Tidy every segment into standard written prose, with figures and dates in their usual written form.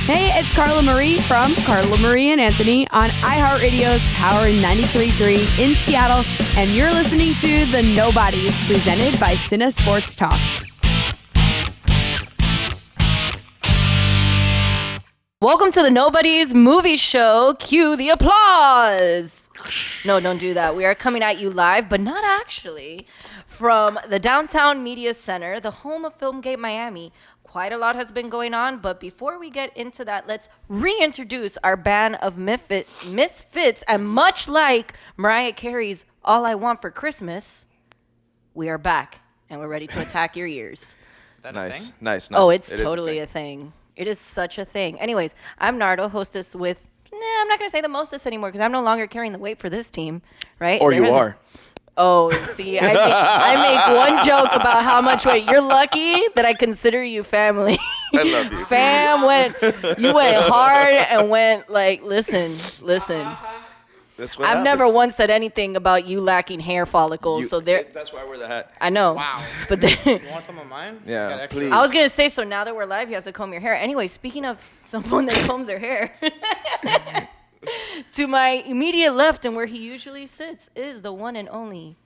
Hey, it's Carla Marie from Carla Marie and Anthony on iHeartRadio's Power 93.3 in Seattle, and you're listening to The Knowbodies, presented by CineSportsTalk. Welcome to the Knowbodies movie show. Cue the applause. No, don't do that. We are coming at you live, but not actually, from the Downtown Media Center, the home of Filmgate Miami. Quite a lot has been going on, but before we get into that, let's reintroduce our band of misfits. And much like Mariah Carey's All I Want for Christmas, we are back, and we're ready to attack your ears. Nice. Oh, it's totally a thing. It is such a thing. Anyways, I'm Nardo, hostess with, I'm not going to say the mostest anymore because I'm no longer carrying the weight for this team, right? Or you are. Oh, see, I make one joke about how much weight. You're lucky that I consider you family. I love you. You went hard and went like, listen. That's what I've happens. never once said anything about you lacking hair follicles. That's why I wear the hat. I know. Wow. But then, You want some of mine? Yeah, please. I was going to say, so now that we're live, you have to comb your hair. Anyway, speaking of someone that combs their hair, to my immediate left and where he usually sits is the one and only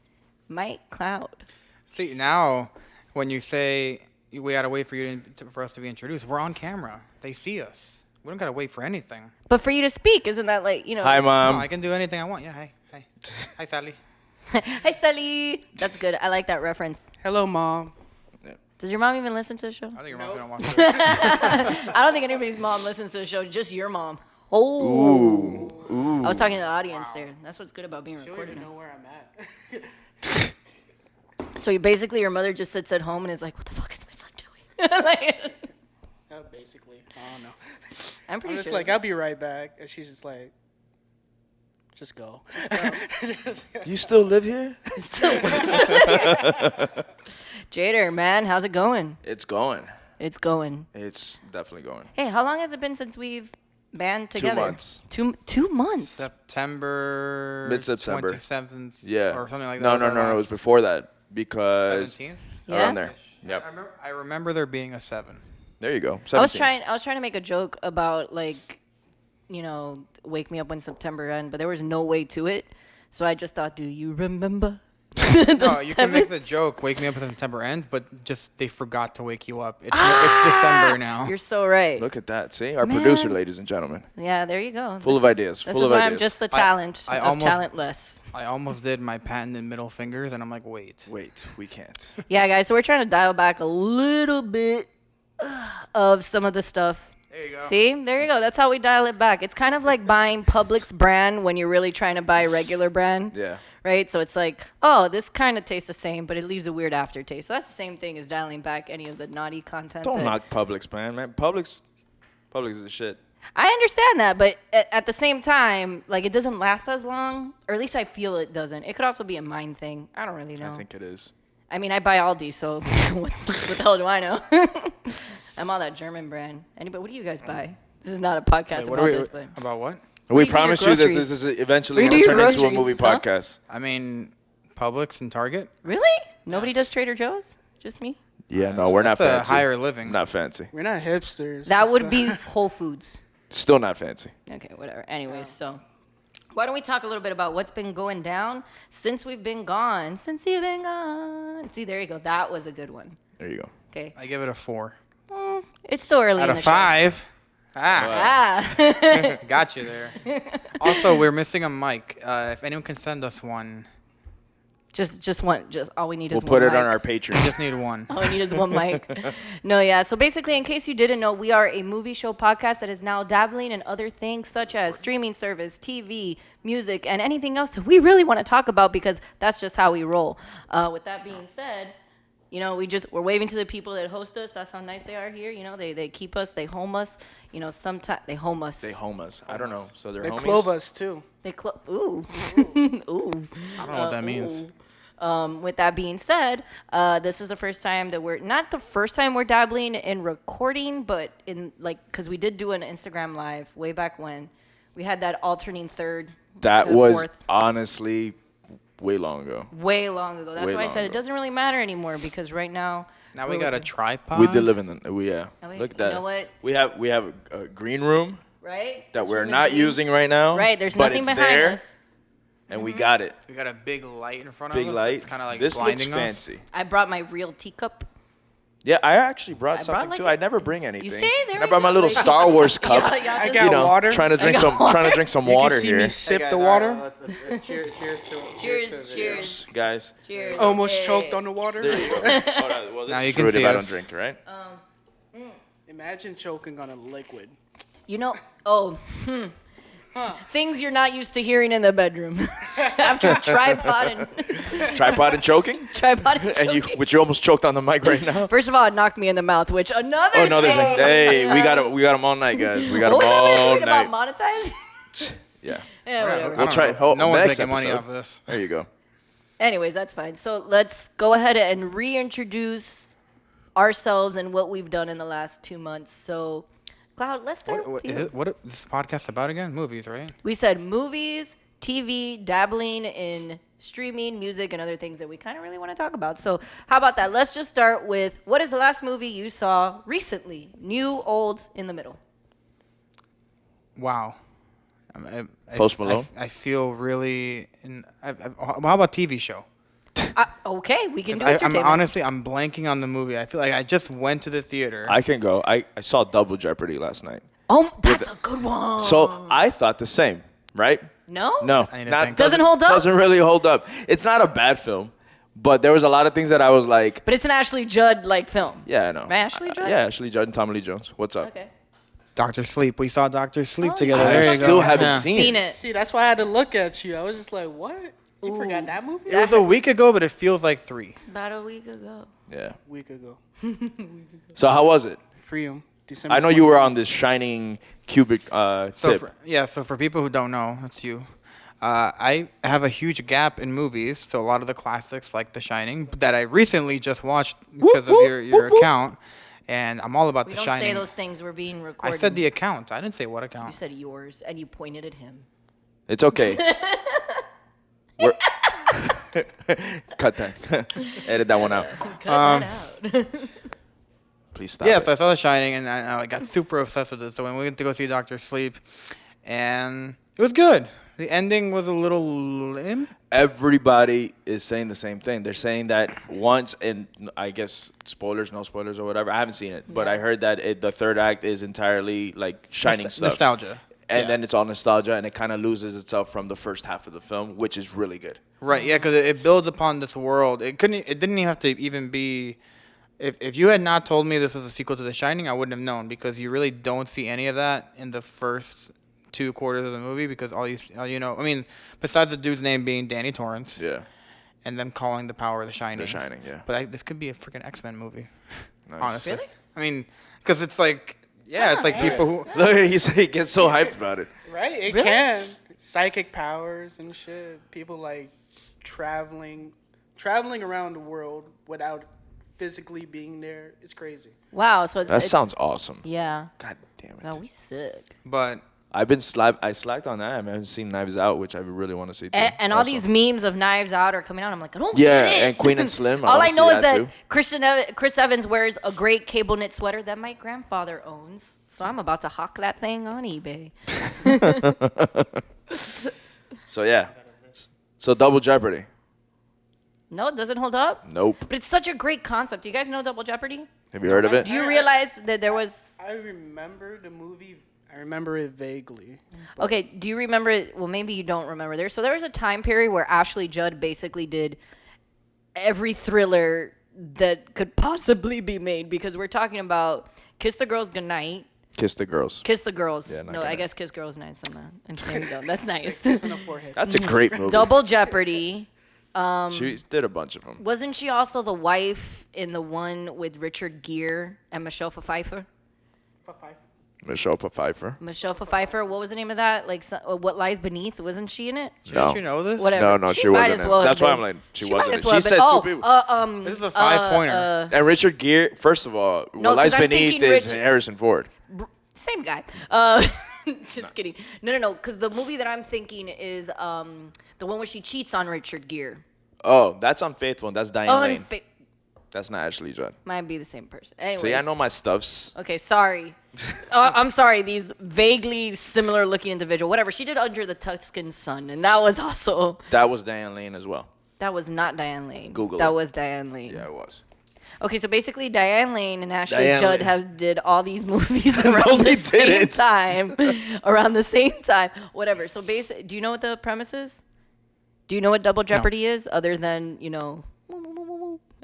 Mike Cloud. See, now when you say we got to wait for us to be introduced, we're on camera. They see us. We don't got to wait for anything. But for you to speak, isn't that like, Hi, Mom. No, I can do anything I want. Yeah, hey. Hi, Sally. Hi, Sally. That's good. I like that reference. Hello, Mom. Does your mom even listen to the show? I think your mom's going to watch this. I don't think anybody's mom listens to the show, just your mom. Oh. Ooh. I was talking to the audience there. That's what's good about being recorded. Know where I'm at. So basically your mother just sits at home and is like, what the fuck is my son doing? Like, Basically, I don't know. I'm pretty I'm just sure. like, I'll be right back. And she's just like, just go. You still live here? Jader, man, how's it going? It's going. It's going. It's definitely going. Hey, how long has it been since we've band together? 2 months. 2 months. September. Mid-September. 27th. Yeah. Or something like that. No. It was before that because 17th? around there. Yep. I remember there being a 7. There you go. I 17. was trying to make a joke about like, wake me up when September ends, but there was no way to it. So I just thought, do you remember? No, you can make the joke, wake me up when September ends, but just they forgot to wake you up. It's December now. You're so right. Look at that. See? Our Man. producer, ladies and gentlemen. Yeah, there you go. Full of ideas. This Full is of why ideas. I'm just the talent I of almost- talentless. I almost did my patented middle fingers, and I'm like, wait. Wait, we can't. Yeah, guys, so we're trying to dial back a little bit of some of the stuff. There you go. See? There you go. That's how we dial it back. It's kind of like buying Publix brand when you're really trying to buy regular brand. Yeah. Right? So it's like, oh, this kind of tastes the same, but it leaves a weird aftertaste. So that's the same thing as dialing back any of the naughty content. Don't knock Publix, man. Publix is the shit. I understand that, but at the same time, like, it doesn't last as long, or at least I feel it doesn't. It could also be a mind thing. I don't really know. I think it is. I mean, I buy Aldi, so what the hell do I know? I'm all that German brand. Anybody, what do you guys buy? This is not a podcast about this, but About what? We do you do promise your you that groceries? this is eventually Where do going to you do turn your into a groceries? movie Huh? podcast. I mean, Publix and Target. Really? Nobody does Trader Joe's? Just me? Yeah, no, we're not That's fancy. a higher living. Not fancy. We're not hipsters. That would be Whole Foods. Still not fancy. Okay, whatever. Anyways, so why don't we talk a little bit about what's been going down since we've been gone? Since you've been gone. See, there you go. That was a good one. There you go. Okay. I give it a 4. It's still early Out in of the 5. Ah. Got you there. Also, we're missing a mic. If anyone can send us one, Just one. Just all we need We'll is put one it on mic. our we Patreon. just need one. All we need is one mic. No, yeah. So basically, in case you didn't know, we are a movie show podcast that is now dabbling in other things such as streaming service, TV, music, and anything else that we really want to talk about because that's just how we roll. With that being said, we're waving to the people that host us. That's how nice they are here. They keep us, they home us. Sometimes they home us. They home us. I don't know. So they're They homies? clove us, too. They ooh. Ooh. I don't know what that means. With that being said, this is the first time that not the first time we're dabbling in recording, but because we did do an Instagram live way back when. We had that alternating third. That the was fourth. honestly way long ago. Way long ago. That's Way why I long said it ago. doesn't really matter anymore because right now. Now we got a tripod. We did live in the Oh, wait, look at that. You know what? We have a green room Right? that This we're room is not green. using right now. Right. There's but nothing it's behind there, us. and we got it. We got a big light in front Big of us. light. It's kind of like This looks blinding us. fancy. I brought my real teacup. Yeah, I actually I brought brought, something like, too. a- I never bring anything. see? There And I we brought my go. little Like- Star Wars cup. Y'all I just- got you know, water. trying to drink got some water. trying to drink some You water can see here. me sip the water. Cheers to Cheers, cheers, Guys. cheers. Almost Hey. choked on the water. There you go. Well, this Now is you can rude see if I don't us. drink, right? Imagine choking on a liquid. You know, things you're not used to hearing in the bedroom. After tripod and Tripod and choking? tripod and And choking. which you almost choked on the mic right now. First of all, it knocked me in the mouth, which another Oh, another thing. thing. Hey, we got them all night, guys. We got What them was that we were all doing night. about monetizing? Yeah. Yeah, whatever. We'll try. Oh, No one's next making money episode. off this. There you go. Anyways, that's fine. So let's go ahead and reintroduce ourselves and what we've done in the last 2 months. So, Cloud, let's start What with you. is it? What is this podcast about again? Movies, right? We said movies, TV, dabbling in streaming, music, and other things that we kind of really want to talk about. So how about that? Let's just start with, what is the last movie you saw recently? New, old, in the middle. Wow. Post Malone? I feel really. How about TV show? Okay, we can do I'm entertainment. honestly, I'm blanking on the movie. I feel like I just went to the theater. I can go. I saw Double Jeopardy last night. Oh, that's a good one. So I thought the same, right? No? No, I need to think. Doesn't hold up? Doesn't really hold up. It's not a bad film, but there was a lot of things that I was like, But it's an Ashley Judd-like film. yeah, I know. Ashley Judd? Yeah, Ashley Judd and Tommy Lee Jones. What's up? Okay. Doctor Sleep. We saw Doctor Sleep Oh, together. yeah. There I you go. still haven't Yeah. seen it. Seen it. See, that's why I had to look at you. I was just like, what? You forgot that movie? It was a week ago, but it feels like 3. About a week ago. Yeah. Week ago. So how was it? Freedom. December. I know you were on this shining cubic So tip. so for people who don't know, that's you. I have a huge gap in movies, so a lot of the classics like The Shining that I recently just watched because of your account, and I'm all about We The don't Shining. say those things. We're being I recorded. said the account. I didn't say what You account. said yours, and you pointed at him. It's okay. We're Cut that. Edit that one out. Cut that out. Please stop. Yes, it. I saw The Shining, and I got super obsessed with it. So when we went to go see Doctor Sleep, and it was good. The ending was a little limp. Everybody is saying the same thing. They're saying that once, and I guess spoilers, no spoilers or whatever. I haven't seen it, but Yeah. I heard that the third act is entirely like shining stuff. Nostalgia. And Yeah. then it's all nostalgia, and it kind of loses itself from the first half of the film, which is really good. Right, yeah, because it builds upon this world. It didn't even have to even be. If you had not told me this was a sequel to The Shining, I wouldn't have known, because you really don't see any of that in the first 2 quarters of the movie, because all you know, I mean, besides the dude's name being Danny Torrance, Yeah. and them calling the power The Shining. The Shining, yeah. But this could be a freaking X-Men movie. Nice. Honestly, Really? I mean, because it's like, yeah, it's like people who. Look, he gets so hyped about it. Right? It Really? can. Psychic powers and shit. People like traveling around the world without physically being there. It's crazy. Wow. So That sounds awesome. Yeah. God damn it. No, we sick. But I slacked on that. I haven't seen Knives Out, which I really want to see too. And all also. these memes of Knives Out are coming out. I'm like, I don't Yeah, get it. and Queen and Slim, I all wanna I know see is that that too. Chris Evans wears a great cable knit sweater that my grandfather owns. So I'm about to hawk that thing on eBay. So yeah. So Double Jeopardy. No, it doesn't hold up. Nope. But it's such a great concept. Do you guys know Double Jeopardy? Have you heard of it? Do you realize that there was... I remember the movie. I remember it vaguely. Okay, do you remember it? Well, maybe you don't remember. There was a time period where Ashley Judd basically did every thriller that could possibly be made, because we're talking about Kiss the Girls Goodnight, Kiss the Girls. Kiss the Girls. Yeah, not no, I Goodnight. guess Kiss Girls Night. There you go. That's nice. Kiss on the forehead. That's a great movie. Double Jeopardy. She did a bunch of them. Wasn't she also the wife in the one with Richard Gere and Michelle Pfeiffer? Michelle Pfeiffer. Michelle Pfeiffer. What was the name of that? Like, What Lies Beneath? Wasn't she in it? didn't you know this? Whatever. No, she might wasn't as in it. well have That's why been. I'm like, she might wasn't as in it. well She have said been. two people. This is a 5-pointer. And Richard Gere, first of all, No, What Lies 'cause I'm Beneath thinking is Rich- Harrison Ford. Same guy. Just kidding. No. Because the movie that I'm thinking is the one where she cheats on Richard Gere. Oh, that's Unfaithful. That's Diane Lane. Unfa- That's not Ashley Judd. Might be the same person. Anyways. See, I know my stuffs. Okay, sorry. I'm sorry. These vaguely similar looking individual. Whatever. She did Under the Tuscan Sun, and that was also. That was Diane Lane as well. That was not Diane Lane. Google That it. was Diane Lane. Yeah, it was. Okay, so basically Diane Lane and Ashley Diane Judd Lane. did all these movies around the same time. Around the same time. Whatever. So basically, do you know what the premise is? Do you know what Double Jeopardy is other than,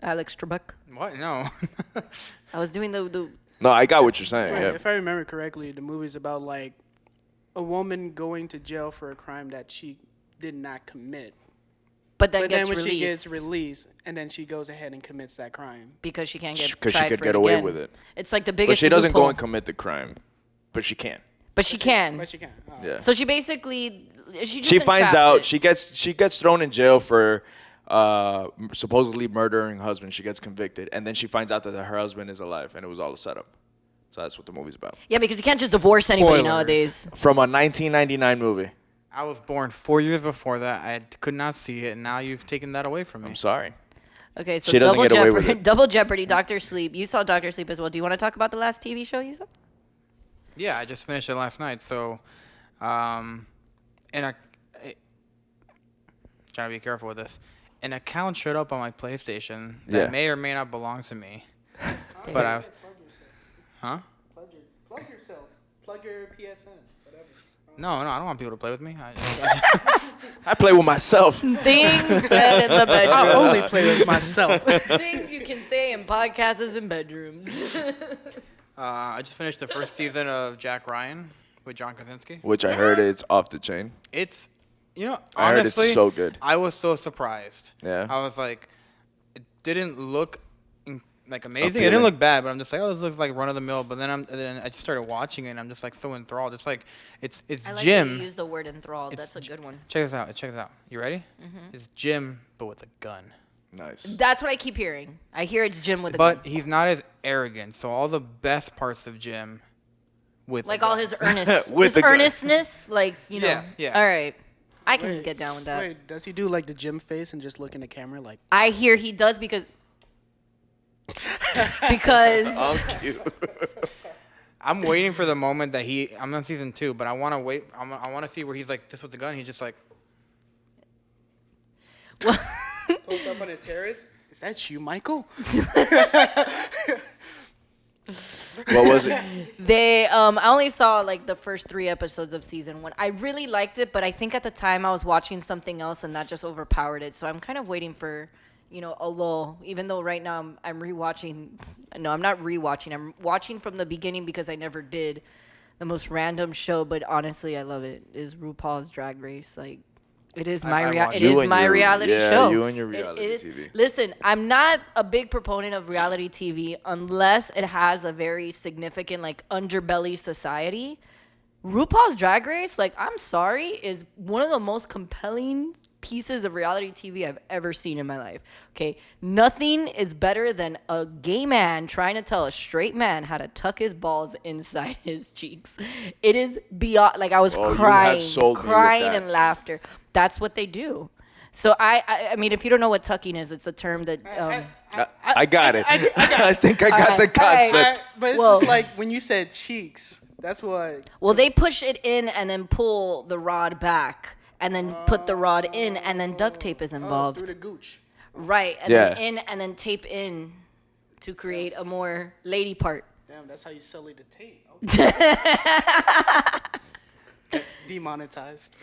Alex Trebek? What? No. I was doing the No, I got what you're saying. Right, Yeah. if I remember correctly, the movie's about like a woman going to jail for a crime that she did not commit. but then But gets then when released she gets released, and then she goes ahead and commits that crime. because she can't get Because she tried could for get it away again. with it. It's like the biggest But she doesn't go loophole. and commit the crime. But she can. But she can. But she can. Oh. Yeah. So she basically she just She finds entraps out it. she gets thrown in jail for supposedly murdering her husband. She gets convicted, and then she finds out that her husband is alive, and it was all a setup. So that's what the movie's about. Yeah, because you can't just divorce anybody Spoilers. nowadays. From a 1999 movie. I was born 4 years before that. I could not see it, and now you've taken that away from me. I'm sorry. Okay, so She doesn't Double get away with Jeopardy, it. Double Jeopardy, Dr. Sleep. You saw Dr. Sleep as well. Do you want to talk about the last TV show you saw? Yeah, I just finished it last night. So, trying to be careful with this. An account showed up on my PlayStation that Yeah. may or may not belong to me. But I was, huh? Plug yourself. Plug your PSN. Whatever. No, I don't want people to play with me. I play with myself. Things said in the bedroom. I only play with myself. Things you can say in podcasts and bedrooms. I just finished the first season of Jack Ryan with John Krasinski. Which I heard it's off the chain. It's, honestly, I heard it's so good. I was so surprised. Yeah. I was like, it didn't look like amazing. It Appealing. didn't look bad, but I'm just like, oh, this looks like run of the mill. But then I just started watching it, and I'm just like so enthralled. It's like it's I like Jim. that you use the word enthralled. It's That's a good one. Check this out. You ready? Mm-hmm. It's Jim, but with a gun. Nice. That's what I keep hearing. I hear it's Jim with a But gun. he's not as arrogant. So all the best parts of Jim, with Like a all gun. his earnest, With his the gun. earnestness, like, Yeah. All right. I can Wait, get down with that. Wait, does he do like the gym face and just look in the camera like? I hear he does because because Oh, cute. I'm waiting for the moment that I'm on season 2, but I want to wait. I want to see where he's like this with the gun. He's just like, Pulls up on a terrace. Is that you, Michael? What was it? they I only saw like the first 3 episodes of season 1. I really liked it, but I think at the time I was watching something else and that just overpowered it. So I'm kind of waiting for, a lull, even though right now I'm rewatching. No, I'm not rewatching. I'm watching from the beginning because I never did the most random show, but honestly, I love it. Is RuPaul's Drag Race. Like, it is my watch it it. is You and my your- reality yeah, show. you and your It reality is- TV. Listen, I'm not a big proponent of reality TV unless it has a very significant like underbelly society. RuPaul's Drag Race, like, I'm sorry, is one of the most compelling pieces of reality TV I've ever seen in my life. Okay, nothing is better than a gay man trying to tell a straight man how to tuck his balls inside his cheeks. It is beyond, like, I was Oh, you have crying sold me with crying that. and laughter. That's what they do. So I mean, if you don't know what tucking is, it's a term that I got it. I think I got the All right. concept. But it's Well- just like when you said cheeks. That's what. well, they push it in and then pull the rod back and then put the rod in and then duct tape is involved. Through the gooch. Right, and Yeah. then in and then tape in to create a more lady part. Damn, that's how you sully the tape. Okay. Demonetized.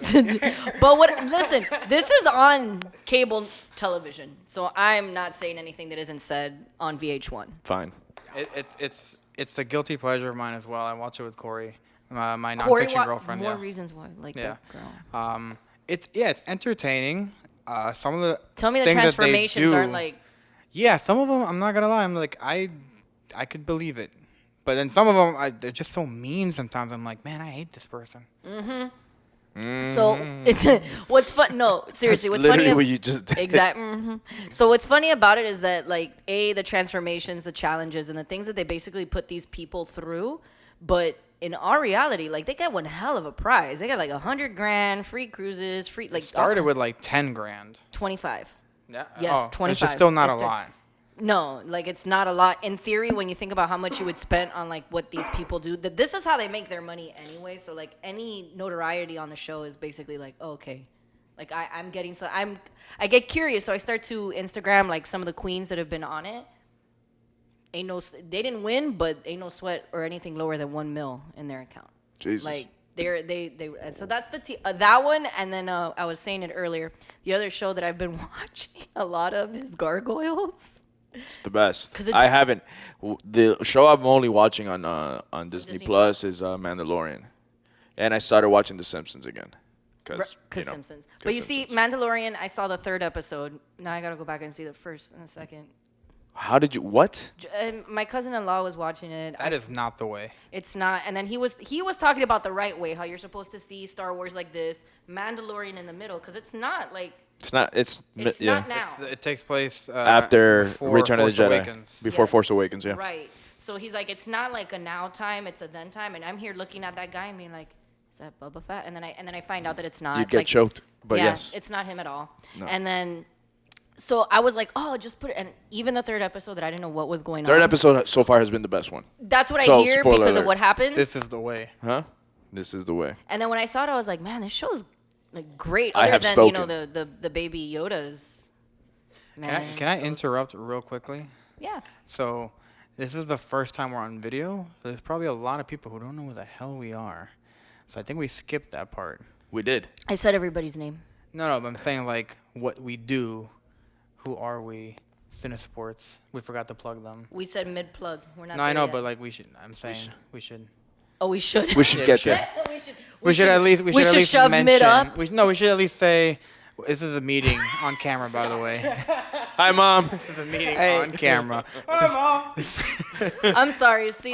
But listen, this is on cable television, so I'm not saying anything that isn't said on VH1. Fine. it's a guilty pleasure of mine as well. I watch it with Corey, my Corey, nonfiction girlfriend. more Yeah. reasons why, like Yeah. that girl. It's entertaining. Some of the Tell me the things that they transformations do- aren't like. Yeah, some of them I'm not gonna lie. I'm like I could believe it, but then some of them they're just so mean. Sometimes I'm like, man, I hate this person. So it's what's fun. No, seriously, what's funny? Literally what you just did. Exactly. So what's funny about it is that the transformations, the challenges, and the things that they basically put these people through, but in our reality, like they get one hell of a prize. They got like $100,000, free cruises, free like Started with like 10 grand. 25. Yeah. Yes, 25. It's just still not a It's lot. No, like it's not a lot. In theory, when you think about how much you would spend on like what these people do, this is how they make their money anyway. So like any notoriety on the show is basically like, oh, okay, like I get curious, so I start to Instagram like some of the queens that have been on it. They didn't win, but ain't no sweat or anything lower than $1 million in their account. Jesus. Like so that's that one. And then I was saying it earlier. The other show that I've been watching a lot of is Gargoyles. It's the best. 'Cause I haven't. The show I'm only watching on Disney Disney Plus is Mandalorian, and I started watching The Simpsons again. Because Simpsons. But you see, Mandalorian, I saw the 3rd episode. Now I gotta go back and see the first and the second. How did you? What? My cousin-in-law was watching it. That is not the way. It's not. And then he was talking about the right way, how you're supposed to see Star Wars like this, Mandalorian in the middle, because it's not like. It's not. It's yeah. Not now. It takes place After before Return of the Force Jedi. Awakens. Before Yes, Force Awakens, yeah. Right. So he's like, it's not like a now time, it's a then time, and I'm here looking at that guy and being like, is that Boba Fett? And then I find out that it's not. You'd get choked, but yeah, yes. it's not him at all. No. And then, so I was like, oh, just put it. And even the 3rd episode that I didn't know what was going on. 3rd episode so far has been the best one. That's what I So, hear spoiler because alert. of what happened. This is the way. Huh? This is the way. And then when I saw it, I was like, man, this show's like great. I Other have than spoken. the baby Yodas. Man. Can I interrupt real quickly? Yeah. So, this is the first time we're on video. So there's probably a lot of people who don't know who the hell we are. So I think we skipped that part. We did. I said everybody's name. No, but I'm saying like what we do. Who are we? CineSports. We forgot to plug them. We said mid plug. We're not. No, I there know, yet. but like we should. I'm saying we should. Oh, we should. We should get we there. we should at least. We should at least shove mention. mid up. We should at least say. This is a meeting on camera, by the way. Hi, Mom. This is a meeting Hey. on camera. I'm sorry. See,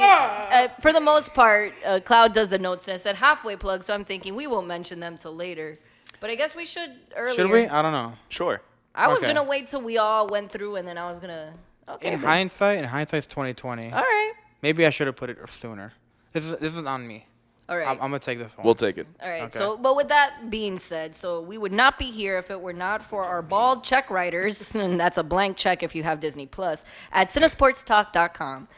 for the most part, Cloud does the notes, and it said halfway plug, so I'm thinking we won't mention them till later. But I guess we should earlier. Should we? I don't know. Sure. I was Okay. gonna wait till we all went through, and then I was gonna. Okay. In but- hindsight's 2020. all right. Maybe I should have put it sooner. This is on me. All right. I'm gonna take this one. We'll take it. All right. Okay. So, but with that being said, so we would not be here if it were not for our bald check writers, and that's a blank check if you have Disney Plus at CineSportsTalk.com.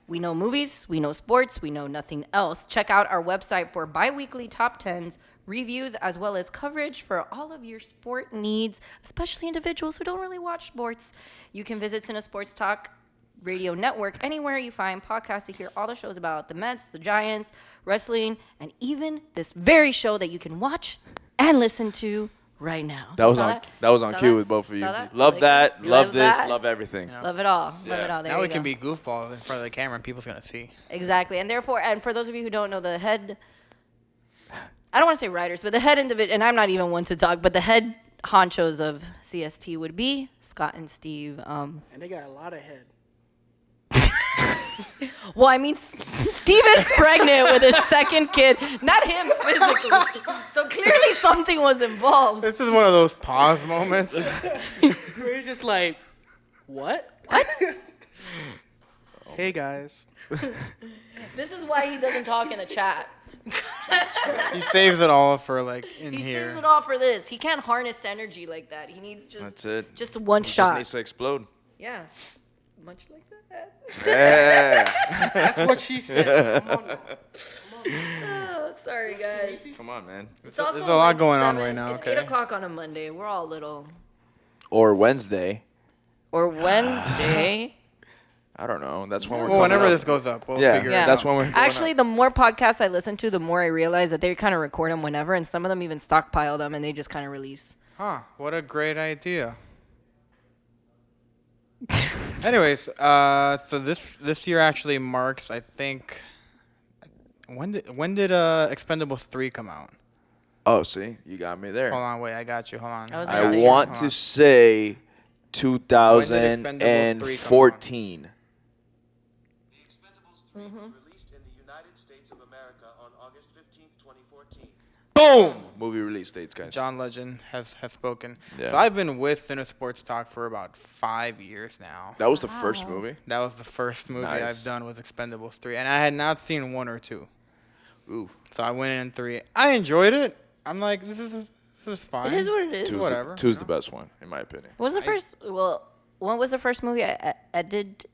We know movies, we know sports, we know nothing else. Check out our website for bi-weekly top 10s, reviews, as well as coverage for all of your sport needs, especially individuals who don't really watch sports. You can visit CineSportsTalk Radio Network anywhere you find podcasts to hear all the shows about the Mets, the Giants, wrestling, and even this very show that you can watch and listen to right now. That was Saw on. That was on Saw cue that? with both of you. Saw that? Love Like that. it? You Love this. that? Love everything. Love it all. Love Yeah. it all. There Now you we go. can be goofballs in front of the camera and people's gonna see. Exactly. And therefore, and for those of you who don't know, the head, I don't want to say writers, but the head individual, and I'm not even one to talk, but the head honchos of CST would be Scott and Steve. And they got a lot of head. Well, I mean, Steve is pregnant with his second kid, not him physically. So clearly something was involved. This is one of those pause moments. We're just like, what? Hey guys. This is why he doesn't talk in the chat. He saves it all for like in He here. saves it all for this. He can't harness energy like that. He needs That's it. just one Just shot. needs to explode. Yeah. Much like that. Yeah. That's what she said. Come on now. Oh, sorry, guys. Come on, man. It's also There's a lot like going on 7. right now, It's okay? 8 o'clock on a Monday. We're all little. Or Wednesday. Or Wednesday. I don't know. That's when we're. Well, whenever coming this up. goes up, we'll Yeah, figure Yeah. it that's out. when we're. going Actually, up. the more podcasts I listen to, the more I realize that they kind of record them whenever, and some of them even stockpile them, and they just kind of release. Huh, what a great idea. Anyways, so this year actually marks, I think, when did Expendables 3 come out? Oh, see, you got me there. Hold on, wait, I got you. Hold on. I was I gonna say- want Hold to on. say Expendables 3 come out? 2014. The Expendables 3 was released in the United States of America on August 15th, 2014. Boom! Movie release dates, guys. John Legend has spoken. Yeah. So I've been with CineSports Talk for about 5 years now. That was the first movie? That was the first movie Nice. I've done with Expendables 3. And I had not seen 1 or 2. Ooh. So I went in 3. I enjoyed it. I'm like, this is fine. It is what it is. Whatever. Two's the best one, in my opinion. What was the first? Well, what was the first movie I did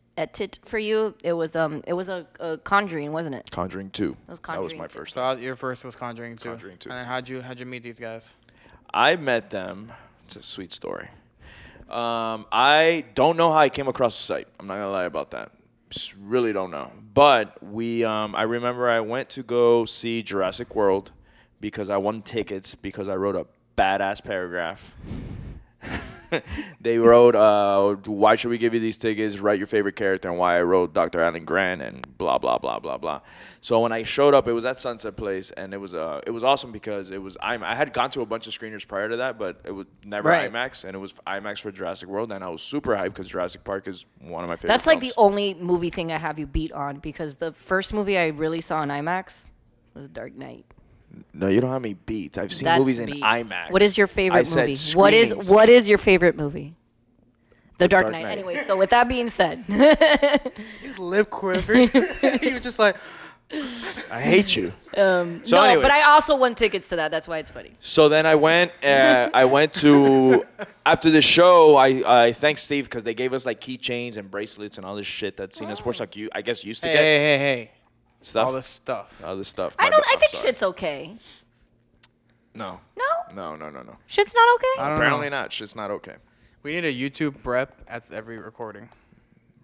for you? It was a Conjuring, wasn't it? Conjuring 2. was That was Conjuring my 2. first. So your first was Conjuring 2. Conjuring 2. And then how'd you meet these guys? I met them. It's a sweet story. I don't know how I came across the site. I'm not gonna lie about that. Just really don't know. But I remember I went to go see Jurassic World because I won tickets because I wrote a badass paragraph. They wrote, why should we give you these tickets? Write your favorite character and why I wrote Dr. Alan Grant and blah, blah, blah, blah, blah. So when I showed up, it was at Sunset Place, and it was awesome because it was I had gone to a bunch of screeners prior to that, but it was never Right. IMAX, and it was IMAX for Jurassic World, and I was super hyped because Jurassic Park is one of my favorite That's like films. the only movie thing I have you beat on because the first movie I really saw in IMAX was Dark Knight. No, you don't have me beat. I've seen That's movies in beat. IMAX. What is your I favorite said movie? screenings. What is your favorite movie? The Dark Dark Knight. Knight. Anyway, so with that being said, His lip quivered. He was just like, I hate you. no, anyways. but I also won tickets to that. That's why it's funny. So then I went to, after the show, I thanked Steve because they gave us like keychains and bracelets and all this shit that CineSportsTalk, I guess, used to get. Hey. Stuff. All this stuff. All this stuff. I I'm think sorry. shit's okay. No. No, No. shit's not okay. I don't Apparently know. not. Shit's not okay. We need a YouTube rep at every recording.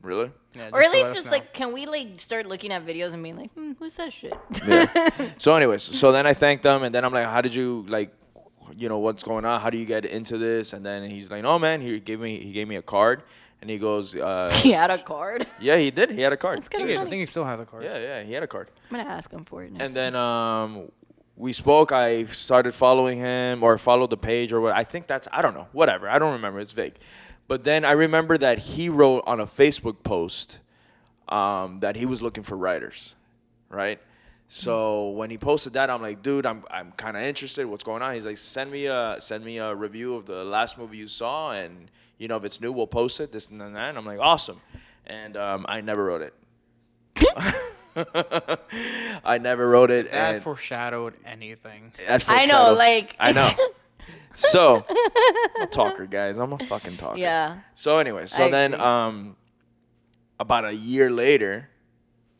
Really? Yeah, Or at to let least us just know. like, can we like start looking at videos and being like, who says shit? Yeah. So anyways, so then I thanked them, and then I'm like, how did you like, what's going on? How do you get into this? And then he's like, oh man, he gave me a card, and he goes, He had a card. yeah, he did. He had a card. That's I kind think, of I funny. think he still has a card. Yeah, he had a card. I'm gonna ask him for it next. And then we spoke. I started following him or followed the page or what. I think I don't know. Whatever. I don't remember. It's vague. But then I remember that he wrote on a Facebook post that he was looking for writers, right? So when he posted that, I'm like, dude, I'm kind of interested. What's going on? He's like, send me a review of the last movie you saw, and if it's new, we'll post it. This and that. And I'm like, awesome. And I never wrote it. I never wrote it. That and foreshadowed anything. that I know, foreshadowed- like I know. So I'm a talker, guys. I'm a fucking talker. Yeah. So anyway, I then agree. about a year later,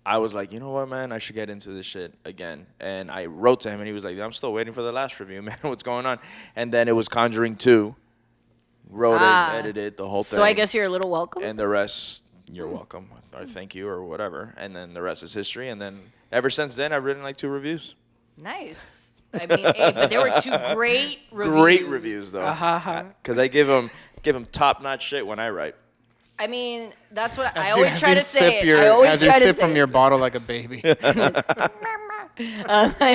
I was like, you know what, man, I should get into this shit again. And I wrote to him, and he was like, I'm still waiting for the last review, man. What's going on? And then it was Conjuring 2. Wrote it, edited the whole thing. So I guess you're a little welcome. And the rest, you're welcome, or thank you, or whatever. And then the rest is history. And then ever since then, I've written like 2 reviews. Nice. I mean, hey, but there were 2 great reviews. Great reviews, though. Because I give them top-notch shit when I write. I mean, that's what I always try to As you say. sip It. your- I always as you try to sip say from it. your bottle like a baby. I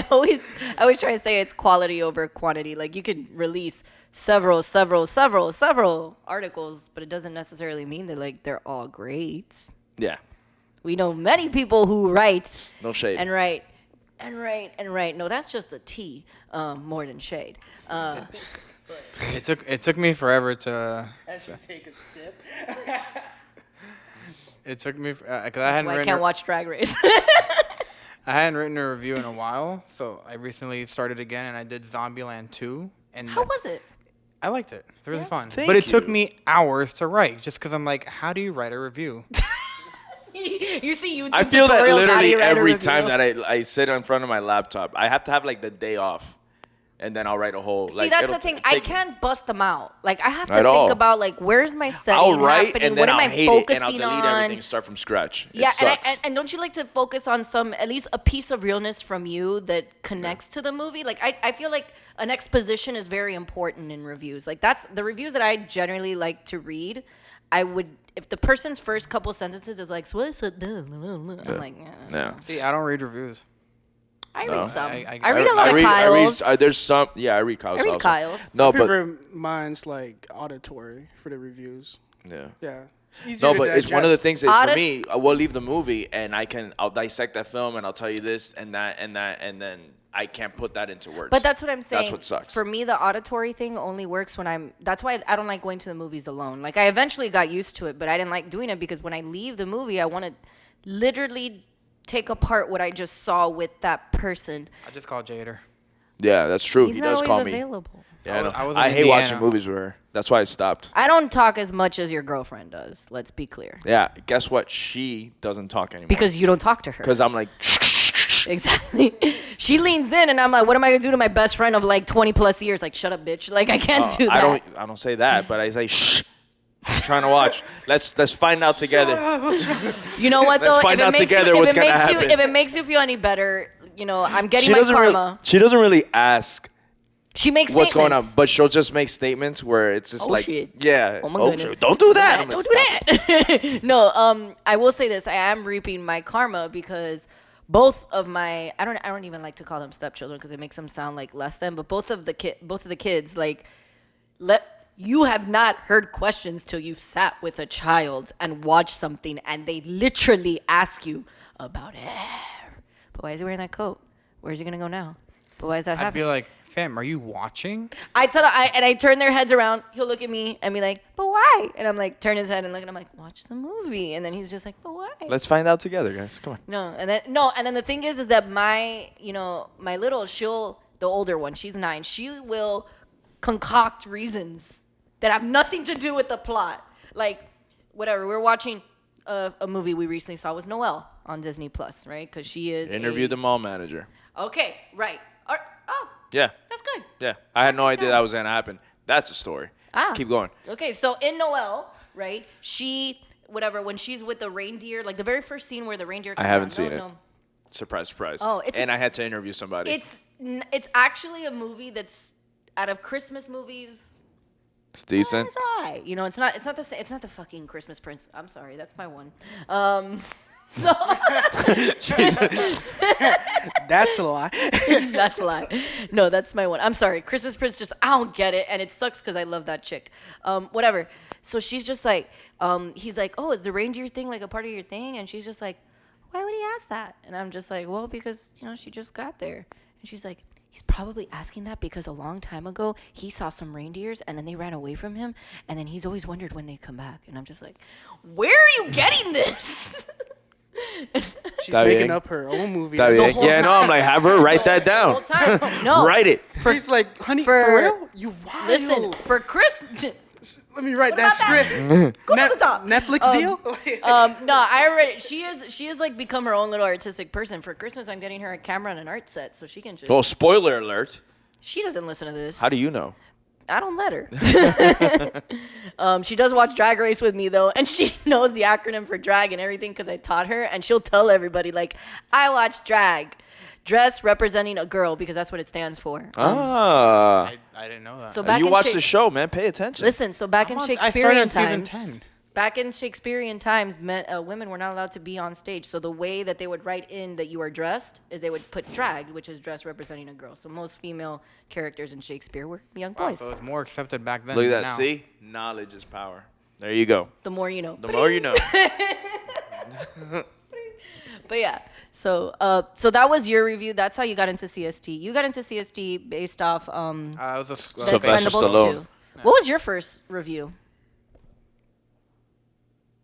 always try to say it's quality over quantity. Like you could release several articles, but it doesn't necessarily mean that like they're all great. Yeah. We know many people who write No shade. and write and write and write. No, that's just a tea, more than shade. It took me forever to. as you take a sip. It took me because I hadn't Why I written. can't watch Drag Race. I hadn't written a review in a while, so I recently started again, and I did Zombieland 2. And How was it? I liked it. It's really fun. Thank but it took you. me hours to write, just because I'm like, how do you write a review? You see YouTube I feel that tutorials, how do literally you write a every review? time that I sit in front of my laptop. I have to have like the day off, and then I'll write a whole. See, like, that's it'll the thing. take I me- can't bust them out. Like I have to At think all. about like where's my setting I'll write happening? and then What am I'll I hate focusing it, and I'll delete on? everything, start from scratch. Yeah, it sucks. and don't you like to focus on at least a piece of realness from you that connects to the movie? Like I feel like an exposition is very important in reviews. Like that's the reviews that I generally like to read. I would if the person's first couple sentences is like, so I said, I'm like, yeah. See, I don't read reviews. I No. read some. I- I read a lot of Kyle's. There's some. Yeah, I read Kyle's. I read also. Kyle's. No, I but prefer mine's like auditory for the reviews. yeah. Yeah. It's easier No, to but it's one of the digest. things that for me, I will leave the movie and I'll dissect that film and I'll tell you this and that, and then I can't put that into words. But that's what I'm saying. That's what sucks. For me, the auditory thing only works when that's why I don't like going to the movies alone. Like, I eventually got used to it, but I didn't like doing it because when I leave the movie, I want to literally take apart what I just saw with that person. I just call Jader. Yeah, that's true. He's He not does always call me. available. Yeah, I was I in hate watching Indiana. movies with her. That's why I stopped. I don't talk as much as your girlfriend does. Let's be clear. Yeah, guess what? She doesn't talk anymore. Because you don't talk to her. Because I'm like, Exactly. She leans in, and I'm like, what am I gonna do to my best friend of like 20 plus years? Like, shut up, bitch. Like, I can't do that. I don't say that, but I say shh. I'm trying to watch. Let's find out together. You know what, though? Let's find out together what's gonna happen. If it makes you feel any better, I'm getting my karma. She doesn't really ask She makes what's statements. going on, but she'll just make statements where it's just Oh, like, shit. yeah, Oh my goodness. shit, don't do that. I'm Don't like, do "Stop." that. No, I will say this. I am reaping my karma because both of my I don't even like to call them stepchildren because it makes them sound like less than, but both of the kids, like, you have not heard questions till you've sat with a child and watched something and they literally ask you about hair. But why is he wearing that coat? Where's he gonna go now? But why is that I'd happening? be like, fam, are you watching? I turn their heads around. He'll look at me and be like, but why? And I'm like, turn his head and look, and I'm like, watch the movie. And then he's just like, but why? Let's find out together, guys. Come on. And then the thing is that my little, the older one, she's 9. She will concoct reasons that have nothing to do with the plot. Like, whatever. We're watching a movie we recently saw was Noelle on Disney Plus, right? Because she is Interview the mall manager. Okay, right. Oh, Yeah. that's good. Yeah. I had no idea that was going to happen. That's a story. Keep going. Okay, so in Noelle, right, when she's with the reindeer, like the very first scene where the reindeer I comes haven't out, seen it. Surprise, surprise. Oh, and I had to interview somebody. It's actually a movie that's out of Christmas movies. It's decent. It's all right. It's not the fucking Christmas Prince. I'm sorry, that's my one. So That's a lie. that's a lie. No, that's my one. I'm sorry. Christmas Prince I don't get it. And it sucks because I love that chick. Whatever. So she's just like, he's like, oh, is the reindeer thing like a part of your thing? And she's just like, why would he ask that? And I'm just like, well, because, she just got there. And she's like, he's probably asking that because a long time ago, he saw some reindeers and then they ran away from him. And then he's always wondered when they'd come back. And I'm just like, where are you getting this? She's Está making bien. up her own movie. Está bien. whole Yeah, no, I'm like, have her write that The down. whole time. No. Write it. He's like, honey, For- for real? You wild. Listen, for Chris... Let me write What that about that? script. Go to the top. Netflix deal? No, I already. She is like become her own little artistic person. For Christmas, I'm getting her a camera and an art set so she can just. Well, spoiler alert. She doesn't listen to this. How do you know? I don't let her. She does watch Drag Race with me though, and she knows the acronym for drag and everything because I taught her. And she'll tell everybody like, I watch drag, dress representing a girl because that's what it stands for. I didn't know that. So back You in watch Shak- the show, man. Pay attention. Listen, so back in I started Shakespearean on season times, 10. back in Shakespearean times, women were not allowed to be on stage. So the way that they would write in that you are dressed is they would put drag, which is dress representing a girl. So most female characters in Shakespeare were young Wow, boys. so it's more accepted back then Look at than that. now. See? Knowledge is power. There you go. The more you know. The more you know. But yeah, so that was your review. That's how you got into CST. You got into CST based off It was a The Sylvester Expendables Stallone. 2. What was your first review?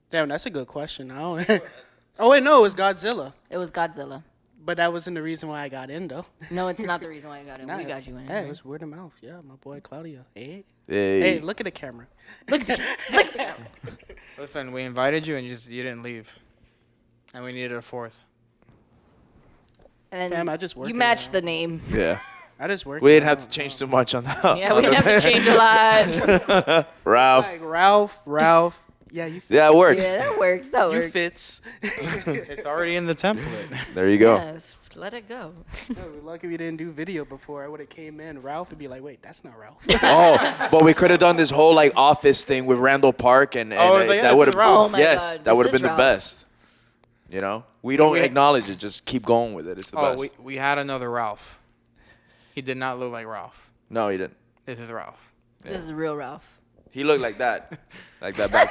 Damn, that's a good question. I don't. Oh wait, no, it was Godzilla. It was Godzilla. But that wasn't the reason why I got in, though. No, it's not the reason why I got in. We Nah, got you in. Hey, it was word of mouth. Yeah, my boy Claudio. Hey, Hey. hey, look at the camera. Look at that. Listen, we invited you and you didn't leave, and we needed a fourth. And Fam, I just work you it matched out. the name. Yeah. I just work. We it didn't have out. to change too much on that. Yeah, we didn't have to change a lot. Ralph. Like Ralph. Yeah, you. Yeah, it works. Yeah, that works. That You works. fits. It's already in the template. There you go. Yes, let it go. Oh, we're lucky we didn't do video before. I would have came in. Ralph would be like, "Wait, that's not Ralph." Oh, but we could have done this whole like office thing with Randall Park, and Oh, it's like, yeah, that this would is have. Ralph. Oh my Yes, God, that would have this been is the Ralph. best. You know, we don't We- acknowledge it. Just keep going with it. It's the Oh, best. we had another Ralph. He did not look like Ralph. No, he didn't. This is Ralph. This is real Ralph. He looked like that, like that back.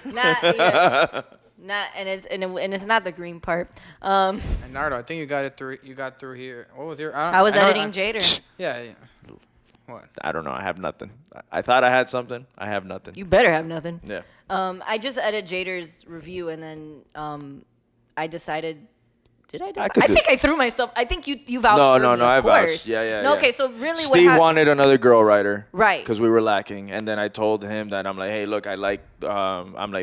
Yes. It's not the green part. And Nardo, I think you got it through. You got through here. What was your? I was know- editing Jader. Yeah. What? I don't know. I have nothing. I thought I had something. I have nothing. You better have nothing. Yeah. I just edited Jader's review, and then I decided. Did I? I could do- think I threw myself. I think you vouched for me. I of course. vouched. Yeah. No, okay. So really, Steve what happened? wanted another girl writer, Right. Because we were lacking, and then I told him that I'm like, hey, look, I'm like,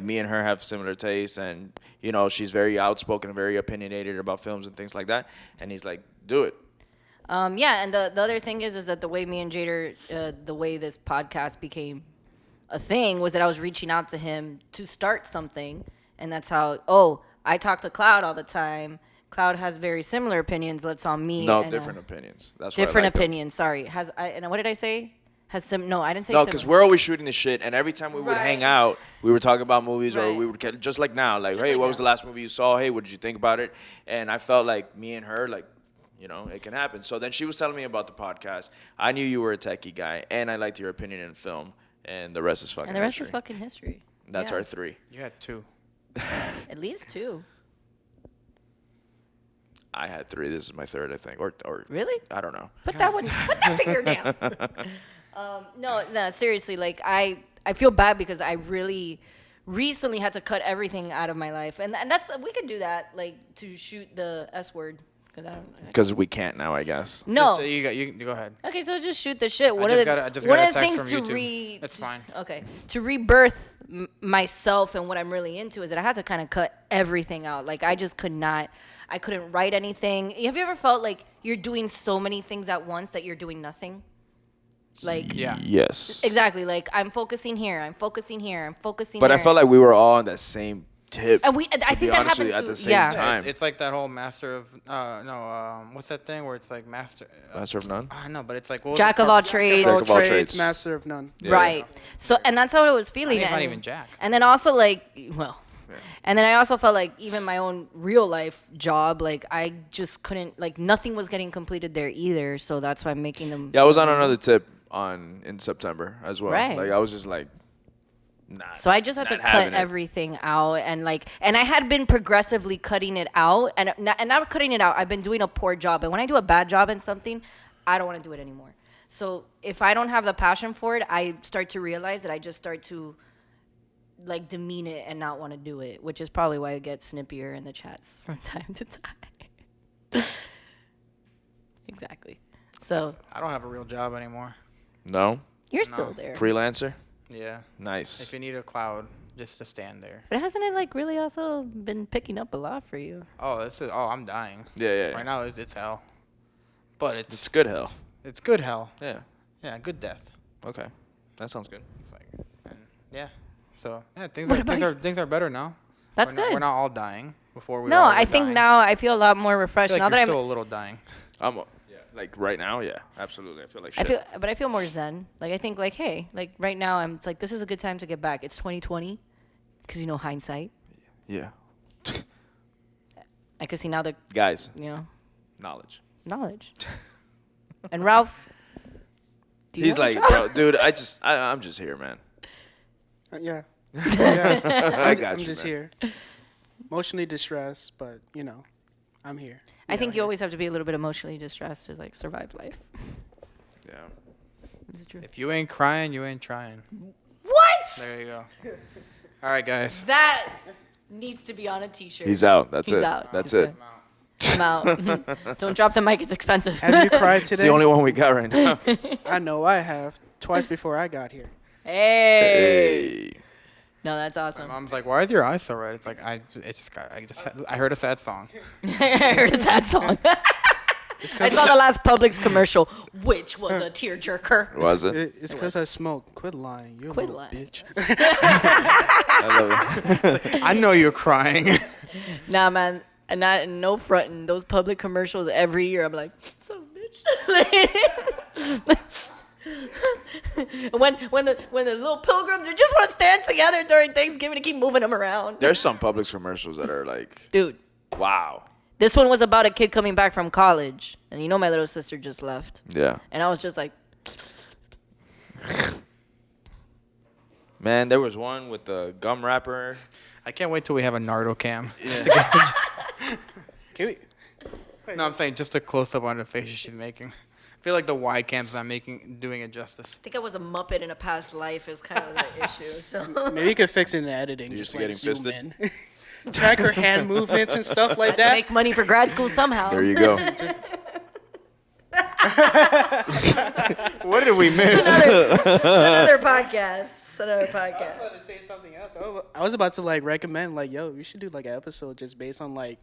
me and her have similar tastes, and she's very outspoken, and very opinionated about films and things like that. And he's like, do it. Yeah, and the other thing is that the way me and Jader, the way this podcast became a thing was that I was reaching out to him to start something, and that's how. Oh, I talk to Cloud all the time. Cloud has very similar opinions. Let's on me. No, and, different opinions. That's different why I liked him. opinions. Sorry. And what did I say? No, I didn't say. No, because we're always shooting the shit, and every time we would Right. hang out, we were talking about movies, or Right. we would just like now, like, Just hey, like what was now. the last movie you saw? Hey, what did you think about it? And I felt like me and her, like, it can happen. So then she was telling me about the podcast. I knew you were a techie guy, and I liked your opinion in film, and the rest is fucking. And the rest history. is fucking history. That's Yeah. our 3. You had 2. At least 2. I had 3. This is my 3rd, I think, or Really? I don't know. Put that finger down. No, seriously. Like I feel bad because I really recently had to cut everything out of my life, and that's we could do that, like to shoot the S word because I don't. Because we can't now, I guess. No. You go ahead. Okay, so just shoot the shit. I just got a text from YouTube. That's fine. Okay, to rebirth myself and what I'm really into is that I had to kind of cut everything out. Like I just could not. I couldn't write anything. Have you ever felt like you're doing so many things at once that you're doing nothing? Like Yeah. Yes. exactly. Like I'm focusing here. I'm focusing here. I'm focusing. But here. I felt like we were all on that same tip. And I to think be that honest happened with you, at to the same yeah. time. It's like that whole master of what's that thing where it's like master? Master of none. I know, but it's like what was Jack the of all purpose? trades. Jack of all trades. Master of none. Yeah. Right. So and that's how it was feeling. It's not and, even Jack. And then also and then I also felt like even my own real life job, like I just couldn't, like nothing was getting completed there either. So that's why I'm making them. Yeah, I was on another tip in September as well. Right. Like I was just like, nah. So I just had to not cut having it. everything out, and I had been progressively cutting it out, and not cutting it out. I've been doing a poor job, and when I do a bad job in something, I don't want to do it anymore. So if I don't have the passion for it, I start to realize that I just start to like demean it and not want to do it, which is probably why I get snippier in the chats from time to time. Exactly. So I don't have a real job anymore. No? you're still there, Freelancer? Yeah. Nice. If you need a cloud, just to stand there. but hasn't it like really also been picking up a lot for you? I'm dying. Yeah. Right now it's hell. But It's good hell. it's good hell. Yeah. Yeah, good death. Okay. That sounds good. It's like, and yeah. So yeah, things What are about things you? are things are better now. That's we're good. We're not all dying before we. No, all I were think dying. now I feel a lot more I refreshed feel like now that you're I'm. still a little dying. Like right now, yeah, absolutely. I feel like shit. I feel more zen. Like I think like, hey, like right now it's like this is a good time to get back. It's 2020, because hindsight. Yeah. I can see now the Guys, knowledge. knowledge. And Ralph, do you He's know like, Ralph? bro, dude, I'm just here, man. Yeah. I got I'm you, just man. here. Emotionally distressed, but I'm here. I think you always have to be a little bit emotionally distressed to like survive life. Yeah. Is it true? If you ain't crying, you ain't trying. What? There you go. All right, guys. That needs to be on a T-shirt. He's out. That's He's it. out. That's He's it. good. I'm out. Don't drop the mic. It's expensive. Have you cried It's today? the only one we got right now. I know I have. Twice before I got here. Hey. Hey. No, that's My awesome. mom's like, "Why is your eyes so red?" It's like I heard a sad song. I heard a sad song. I saw the last Publix commercial, which was a tearjerker. Was it? It's because I smoke. Quit lying. You Quit little lying. bitch. I love it. I know you're crying. Nah, man, no fronting. Those public commercials every year, I'm like, so bitch. when the little pilgrims, they just want to stand together during Thanksgiving to keep moving them around. There's some Publix commercials that are like, Dude, wow. this one was about a kid coming back from college, and my little sister just left, Yeah. and I was just like, Man, there was one with the gum wrapper. I can't wait till we have a Nardo cam. Can we- No, I'm saying just a close up on the faces she's making. I feel like the wide cam's not doing it justice. I think I was a Muppet in a past life is kind of the issue. So Maybe you could fix it in editing. You're Just used to like zoom getting in. Track her hand movements and stuff like I had to that. make money for grad school somehow. There you go. What did we miss? Another podcast. Another I was podcast. about to say something else. I was about to like recommend like, yo, we should do like an episode just based on like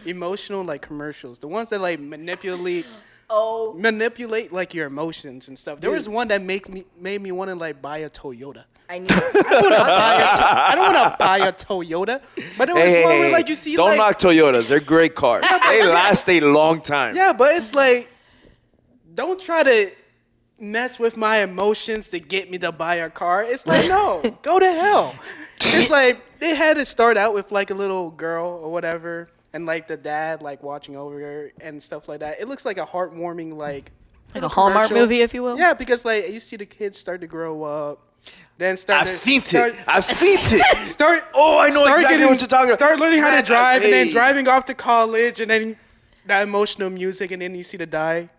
emotional like commercials, the ones that like manipulate like your emotions and stuff. There was one that made me want to like buy a Toyota. I knew it. I don't want to buy a Toyota, but there was one where like you see don't like knock Toyotas. They're great cars. They last a long time. yeah, but it's like don't try to mess with my emotions to get me to buy a car. It's like, no, go to hell. It's like they had to start out with like a little girl or whatever, and like the dad like watching over her and stuff like that. It looks like a heartwarming like Like a Hallmark commercial. movie, if you will. Yeah, because like you see the kids start to grow up, then start. I've to, seen start, it. I've seen it. Start. Oh, I know start exactly what you're talking about. Start learning how to Man, drive, and then hey. driving off to college, and then that emotional music, and then you see the dad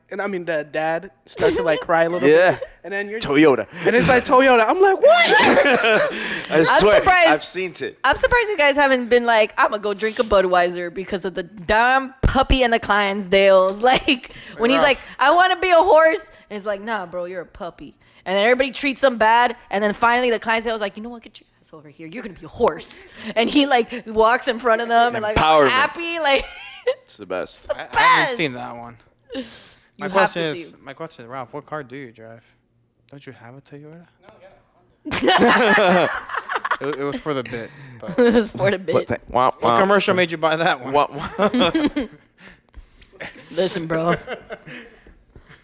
start to like cry a little Yeah. bit, and then you're Toyota. and it's like Toyota. I'm like, what? I swear. surprised- I've seen it. I'm surprised you guys haven't been like, I'm gonna go drink a Budweiser because of the damn puppy and the Clydesdales. Like when he's like, I want to be a horse, and it's like, nah, bro, you're a puppy. And then everybody treats him bad, and then finally the Clydesdale's like, you know what, get your ass over here. You're gonna be a horse. And he like walks in front of them and like Empowerment. happy, like. It's the best. I haven't seen that one. My have question to is, see. Ralph, what car do you drive? Don't you have a Toyota? No, I got a Honda. It was for the bit. But It was for the bit. What what commercial made you buy that one? Listen, bro.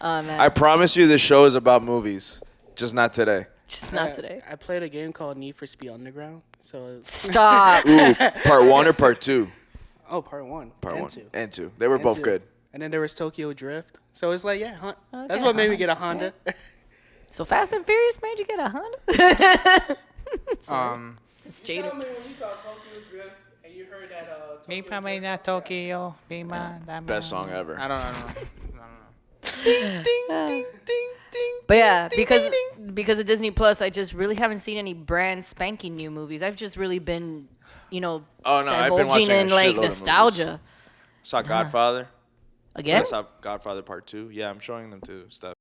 Oh man, I promise you this show is about movies. Just not today. just not today. I played a game called Need for Speed Underground. So it's, Stop. Ooh, part 1 or part 2? part one, Part and 1 two. and 2. They were And both two. good. And then there was Tokyo Drift. So it's like, yeah, that's Okay, what made me get a Honda. So Fast and Furious made you get a Honda? It's Jader. when you saw Tokyo Drift and you heard that Me probably not Tokyo. Be mine. Best song ever. I don't know. But yeah, because of Disney Plus, I just really haven't seen any brand spanking new movies. I've just really been, Oh, no, I've been divulging watching a in like shitload of nostalgia. Saw Godfather. Again? I saw Godfather Part 2. Yeah, I'm showing them too. Stuff.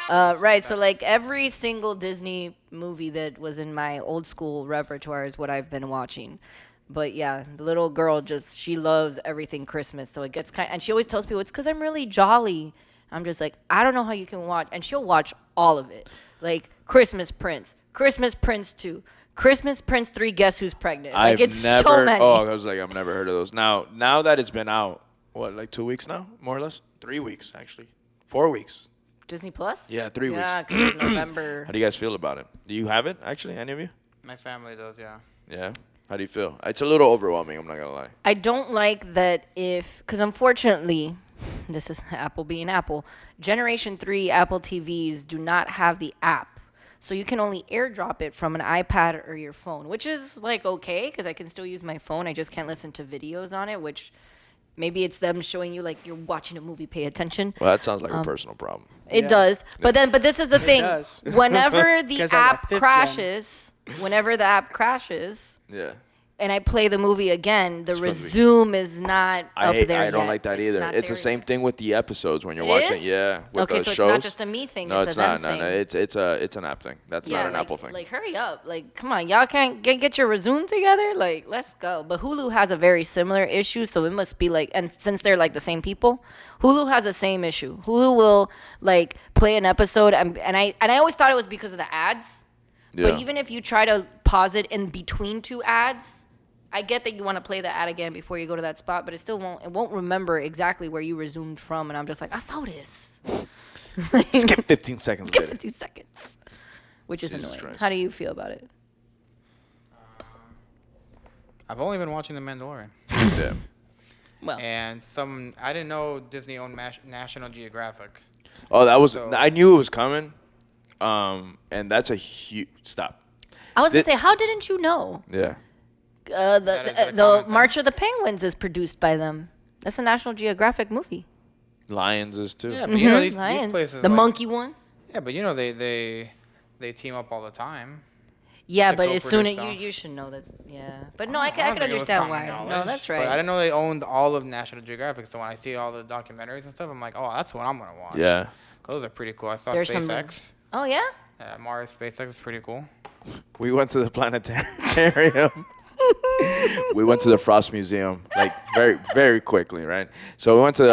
Right, so like every single Disney movie that was in my old school repertoire is what I've been watching. But yeah, the little girl she loves everything Christmas. So it gets and she always tells people it's because I'm really jolly. I'm just like, I don't know how you can watch. And she'll watch all of it. Like Christmas Prince 2, Christmas Prince 3, Guess Who's Pregnant. Like it's so many. Oh, I was like, I've never heard of those. Now that it's been out, what, like 2 weeks now? More or less? 3 weeks, actually. 4 weeks. Disney Plus? Yeah, 3 weeks. Yeah, because it's November. How do you guys feel about it? Do you have it, actually, any of you? My family does, yeah. Yeah? How do you feel? It's a little overwhelming, I'm not going to lie. I don't like that because unfortunately, this is Apple being Apple, Generation 3 Apple TVs do not have the app. So you can only airdrop it from an iPad or your phone, which is like okay because I can still use my phone. I just can't listen to videos on it, which maybe it's them showing you like you're watching a movie, pay attention. Well, that sounds like a personal problem. It does. But this is the thing. does. Whenever the 'Cause I got app 5th gen. crashes, Yeah. and I play the movie again, the It's supposed to be- resume is not up there I don't yet. like that It's either. not It's the there same yet. thing with the episodes when you're It watching. is? Yeah, with Okay, the so shows. it's not just a me thing. No, it's it's a them not. thing. No, it's an app thing. That's not an like, Apple thing. Like, hurry up. Like, come on. Y'all can't get your resume together? Like, let's go. But Hulu has a very similar issue, so it must be like, and since they're like the same people, Hulu has the same issue. Hulu will like play an episode, and I always thought it was because of the ads. Yeah. But even if you try to pause it in between two ads, I get that you want to play the ad again before you go to that spot, but it still won't remember exactly where you resumed from. And I'm just like, I saw this. Skip 15 seconds Skip later. 15 seconds. Which is Jesus annoying. Christ. How do you feel about it? I've only been watching The Mandalorian. Yeah. Well. And I didn't know Disney owned National Geographic. Oh, that was. So- I knew it was coming. And that's a huge stop. I was gonna say, how didn't you know? Yeah. That is a The common thing. March of the Penguins is produced by them. That's a National Geographic movie. Lions is too. Yeah, but you know these Lions. places. The like- monkey one. Yeah, but you know they team up all the time. Yeah, to but as soon as co-produce you should know that. Yeah, but no, I don't can think it was understand common why. No, knowledge, that's But I right. didn't know they owned all of National Geographic. So when I see all the documentaries and stuff, I'm like, oh, that's what I'm gonna watch. Yeah. Those are pretty cool. I saw There's some- SpaceX. Oh yeah. Mars SpaceX is pretty cool. We went to the planetarium. We went to the Frost Museum like very, very quickly, right? So we went to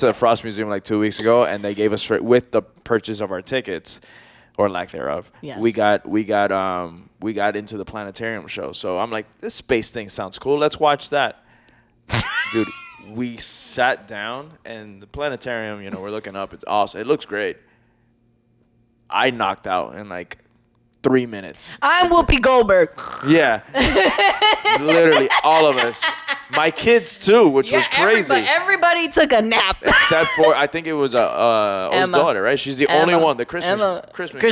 the Frost Museum like 2 weeks ago, and they gave us with the purchase of our tickets, or lack thereof. Yes. We got into the planetarium show. So I'm like, this space thing sounds cool. Let's watch that, dude. We sat down, and the planetarium, we're looking up. It's awesome. It looks great. I knocked out in like 3 minutes. I'm Whoopi Goldberg. Yeah. Literally all of us. My kids too, which was crazy. Everybody took a nap. Except for I think it was O's Emma. daughter, right? She's the only one. The Christmas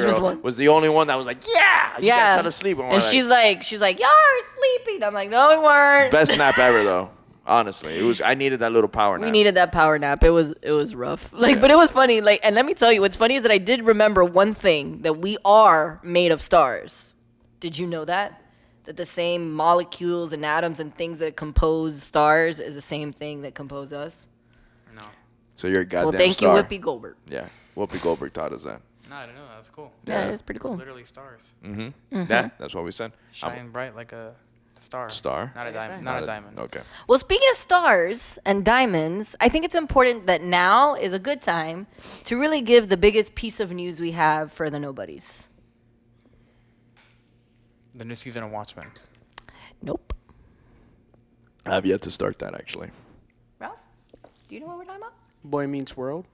girl one. was the only one that was like, yeah, you guys had to sleep. And she's like, y'all are sleeping. I'm like, no, we weren't. best nap ever though. Honestly, I needed that little power nap. We needed that power nap. It was rough. But it was funny. And let me tell you, what's funny is that I did remember one thing, that we are made of stars. Did you know that? That the same molecules and atoms and things that compose stars is the same thing that compose us. No. So you're a goddamn Well, thank star. you, Whoopi Goldberg. Yeah, Whoopi Goldberg taught us that. No, I didn't know that. That's cool. Yeah, it is pretty cool. Literally stars. Yeah, that's what we said. Shine bright like a star. Star? Not a diamond. right. Not a diamond. Okay. Well, speaking of stars and diamonds, I think it's important that now is a good time to really give the biggest piece of news we have for the Knowbodies. The new season of Watchmen. Nope. I have yet to start that actually. Ralph, do you know what we're talking about? Boy Meets World.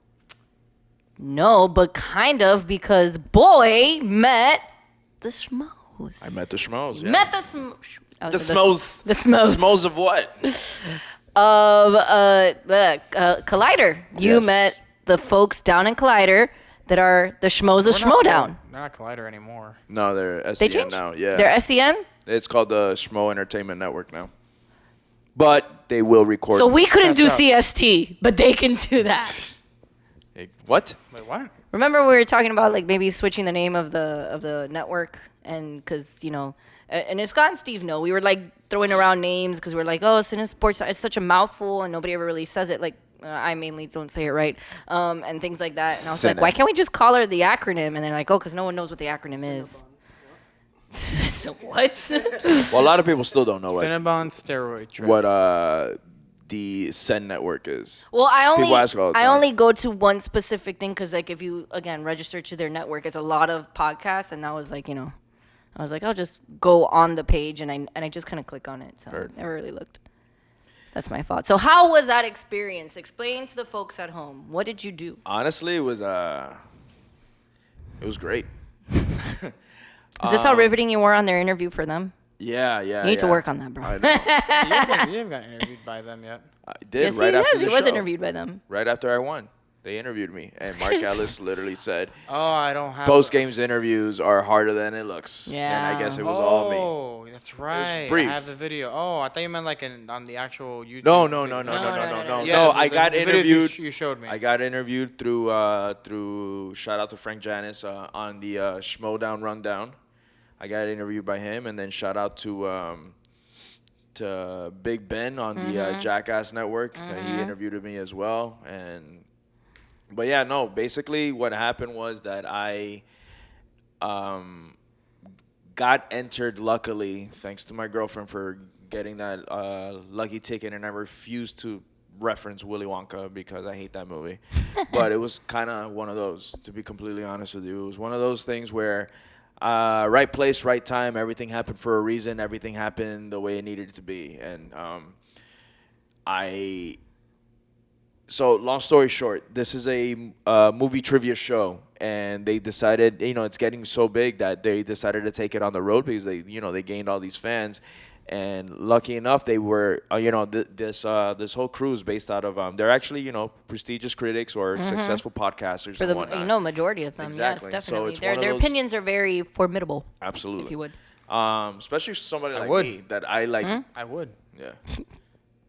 No, but kind of, because Boy met the Schmoes. I met the Schmoes. Yeah. Met the Schmoes. the Schmoes. The Schmoes. Schmoes of what? Of Collider. You Yes. met the folks down in Collider that are the Schmoes of Schmodown. They're not Collider anymore. No, they're They SEN changed? now. Yeah. They're SEN? It's called the Schmo Entertainment Network now. But they will record. So we couldn't do Catch up. CST, but they can do that. Hey, what? Wait, what? Remember we were talking about like maybe switching the name of the network, and because and Scott and Steve know we were like throwing around names because we're like, oh, CineSports, it's such a mouthful and nobody ever really says it. Like I mainly don't say it right, and things like that. And I was like, Cine. why can't we just call her the acronym? And they're like, oh, because no one knows what the acronym is. So what? Well, a lot of people still don't know Cinnabon steroid trip. what the SEN network is. Well, I ask all the time. only go to one specific thing because like if you again register to their network, it's a lot of podcasts, and that was like I was like I'll just go on the page and I just kind of click on it, so Heard. I never really looked. That's my fault. So how was that experience? Explain to the folks at home. What did you do? Honestly, it was great. Is this how riveting you were on their interview for them? Yeah. You need to work on that, bro. I know. You haven't gotten interviewed by them yet. I did Yes, right he after has. the He was show. interviewed by them. Right after I won. They interviewed me, and Mark Ellis literally said, Oh, I don't have. "Post games interviews are harder than it looks." Yeah. And I guess it was all me. Oh, that's right. brief. I have the video. Oh, I thought you meant like on the actual YouTube. No. No. No, I got the videos interviewed. You showed me. I got interviewed through shout out to Frank Janis on the Schmodown Rundown. I got interviewed by him, and then shout out to Big Ben on the Jackass Network. That he interviewed me as well. But yeah, no. Basically, what happened was that I got entered. Luckily, thanks to my girlfriend for getting that lucky ticket, and I refused to reference Willy Wonka because I hate that movie. But it was kind of one of those, to be completely honest with you. It was one of those things where right place, right time, everything happened for a reason. Everything happened the way it needed to be. And so long story short, this is a movie trivia show, and they decided, it's getting so big that they decided to take it on the road because they gained all these fans. And lucky enough, they were, this whole crew is based out of, they're actually, prestigious critics or successful podcasters For and the whatnot. majority of them, Exactly. yes, So definitely. it's one of Their those- opinions are very formidable. Absolutely. If you would. Especially somebody like would. me that I like. I would. Yeah.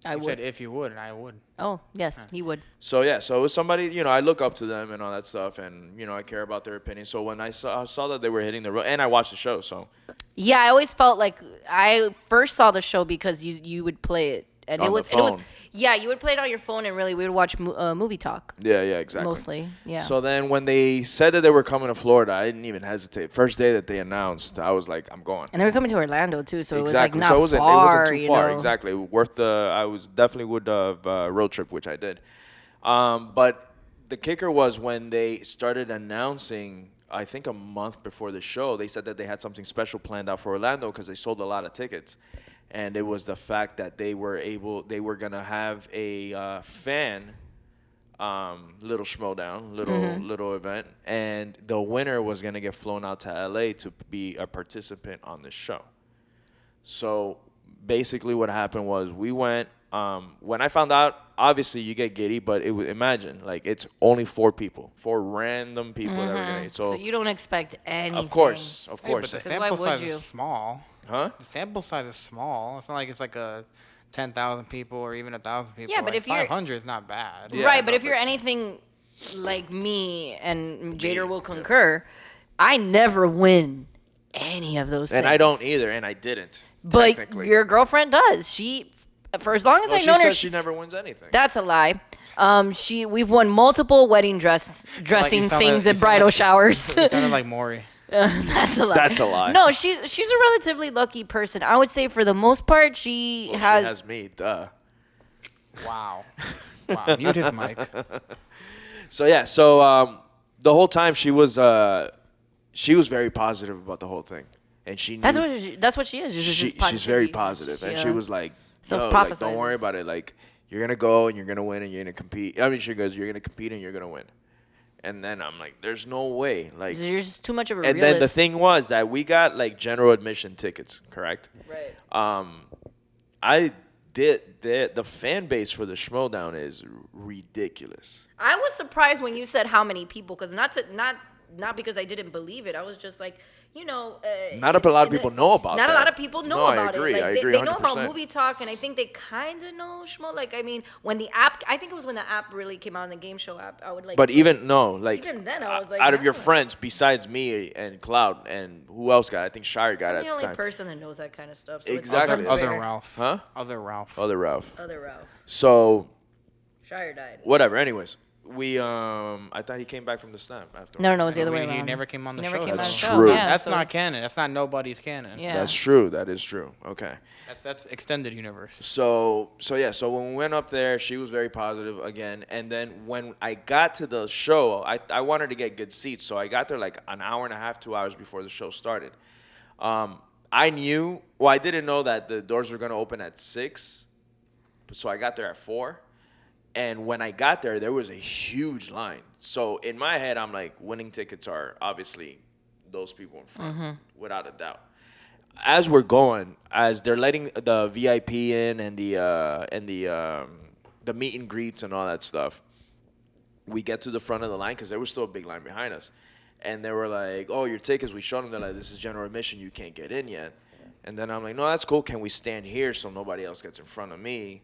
I You would. said if you would, and I would. Oh, yes, he would. So yeah, so it was somebody, I look up to them and all that stuff, and I care about their opinion. So when I saw that they were hitting the road, and I watched the show, so Yeah, I always felt like I first saw the show because you would play it, and On it the was phone. yeah, you would play it on your phone, and really we would watch movie talk yeah, exactly. mostly. Yeah. So then when they said that they were coming to Florida, I didn't even hesitate. First day that they announced, I was like, I'm going. and they were coming to Orlando too, so Exactly. it was like not So it far. wasn't too you far. know? Exactly. I was definitely would road trip, which I did. But the kicker was when they started announcing, I think a month before the show, they said that they had something special planned out for Orlando because they sold a lot of tickets. And it was the fact that they were going to have a fan little schmodown, little event. And the winner was going to get flown out to LA to be a participant on the show. So basically what happened was we went, when I found out, obviously you get giddy, but imagine, like, it's only 4 random people that were going to. So you don't expect anything. Of course. Hey, but the 'Cause why sample would size you? is small. Huh? The sample size is small. It's not like it's like a 10,000 people or even 1,000 people. Yeah, but like if you're- 500 is not bad. Yeah, right, but no, if you're but- anything like me and Jader will concur, I never win any of those things. And I don't either, and I didn't. But technically. your girlfriend does. She, for as long as Well, I've she known her, says she never wins anything. that's a lie. We've won multiple wedding dressing you sound things like- at bridal showers. You sounded like Maury. That's a lie. That's a lie. No, she's a relatively lucky person. I would say for the most part, she Well, has. she has me, duh. Wow. Wow. Mute his mic. So yeah, the whole time she was very positive about the whole thing, and she knew That's what she is. she's very positive, and she was like, "Yo, like, Self-prophesizes. don't worry about it. Like, you're gonna go and you're gonna win and you're gonna compete." I mean, she goes, "You're gonna compete and you're gonna win." And then I'm like, "There's no way." Like, You're just too much of a and realist. then the thing was that we got like general admission tickets, correct? Right. I did the fan base for the Schmodown is ridiculous. I was surprised when you said how many people, because not because I didn't believe it. I was just like, Not a lot of people know about Not that. a lot of people know No, about I agree. it. Like, I agree they know about 100%. movie talk, and I think they kind of know Schmo. Like, I mean, when the app, I think it was when the app really came out, in the game show app, I would like. But even then, I was like, out of your no. friends, besides me and Cloud, and who else got it? I think Shire got it I'm the at only the time. person that knows that kind of stuff. So Exactly. It's Other fair. Ralph. Huh? Other Ralph. Other Ralph. Other Ralph. So Shire died. whatever. Anyways, we I thought he came back from the snap after. No, it was the other way He around. never came on the Never show. came on That's the show. true. Yeah, That's so- not canon. That's not nobody's canon. Yeah. That's true. That is true. Okay. That's extended universe. So yeah. So when we went up there, she was very positive again. And then when I got to the show, I wanted to get good seats, so I got there like an hour and a half, 2 hours before the show started. I didn't know that the doors were gonna open at 6, so I got there at 4. And when I got there, there was a huge line. So in my head, I'm like, winning tickets are obviously those people in front, without a doubt. As we're going, as they're letting the VIP in and the meet and greets and all that stuff, we get to the front of the line because there was still a big line behind us. And they were like, "Oh, your tickets." We showed them. They're like, "This is general admission. You can't get in yet." And then I'm like, "No, that's cool. Can we stand here so nobody else gets in front of me?"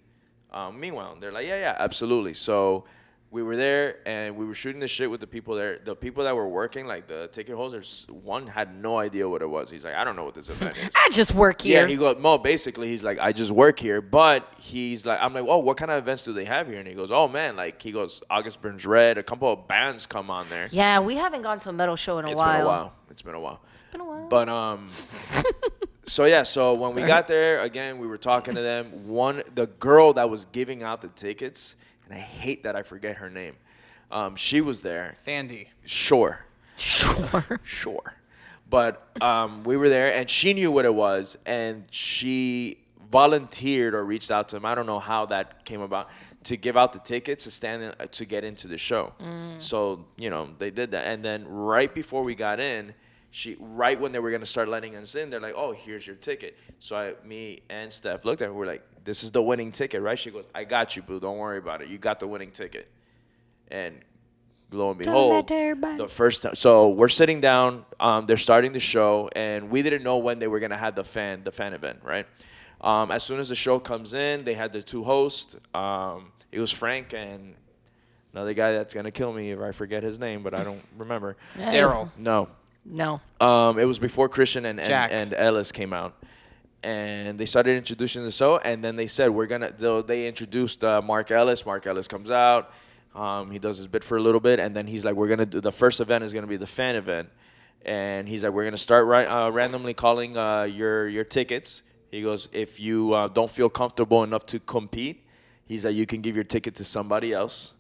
Meanwhile, they're like, yeah, absolutely. So we were there, and we were shooting the shit with the people there. The people that were working, like the ticket holders, one had no idea what it was. He's like, "I don't know what this event is." I just work here. Yeah, he goes, basically, he's like, "I just work here." But he's like, I'm like, "Oh, what kind of events do they have here?" And he goes, "Oh, man," like, he goes, August Burns Red, a couple of bands come on there. Yeah, we haven't gone to a metal show in a It's while. been a while. It's been a while. It's been a while. But so when we got there, again, we were talking to them. The girl that was giving out the tickets, and I hate that I forget her name. She was there. Sandy. Sure. But we were there, and she knew what it was, and she volunteered or reached out to him. I don't know how that came about, to give out the tickets to get into the show. So they did that, and then right before we got in, Right when they were gonna start letting us in, they're like, "Oh, here's your ticket." So me and Steph looked at her. We're like, "This is the winning ticket, right?" She goes, "I got you, boo. Don't worry about it. You got the winning ticket." And lo and behold, the first time. So we're sitting down. They're starting the show, and we didn't know when they were gonna have the fan event, right? As soon as the show comes in, they had the two hosts. It was Frank and another guy that's gonna kill me if I forget his name, but I don't remember. Daryl. No. No. It was before Christian and Ellis came out, and they started introducing the show, and then they said they introduced Mark Ellis. Mark Ellis comes out, he does his bit for a little bit, and then he's like, we're gonna do the first event is gonna be the fan event, and he's like, we're gonna start randomly calling your tickets. He goes, if you don't feel comfortable enough to compete, he's like, you can give your ticket to somebody else.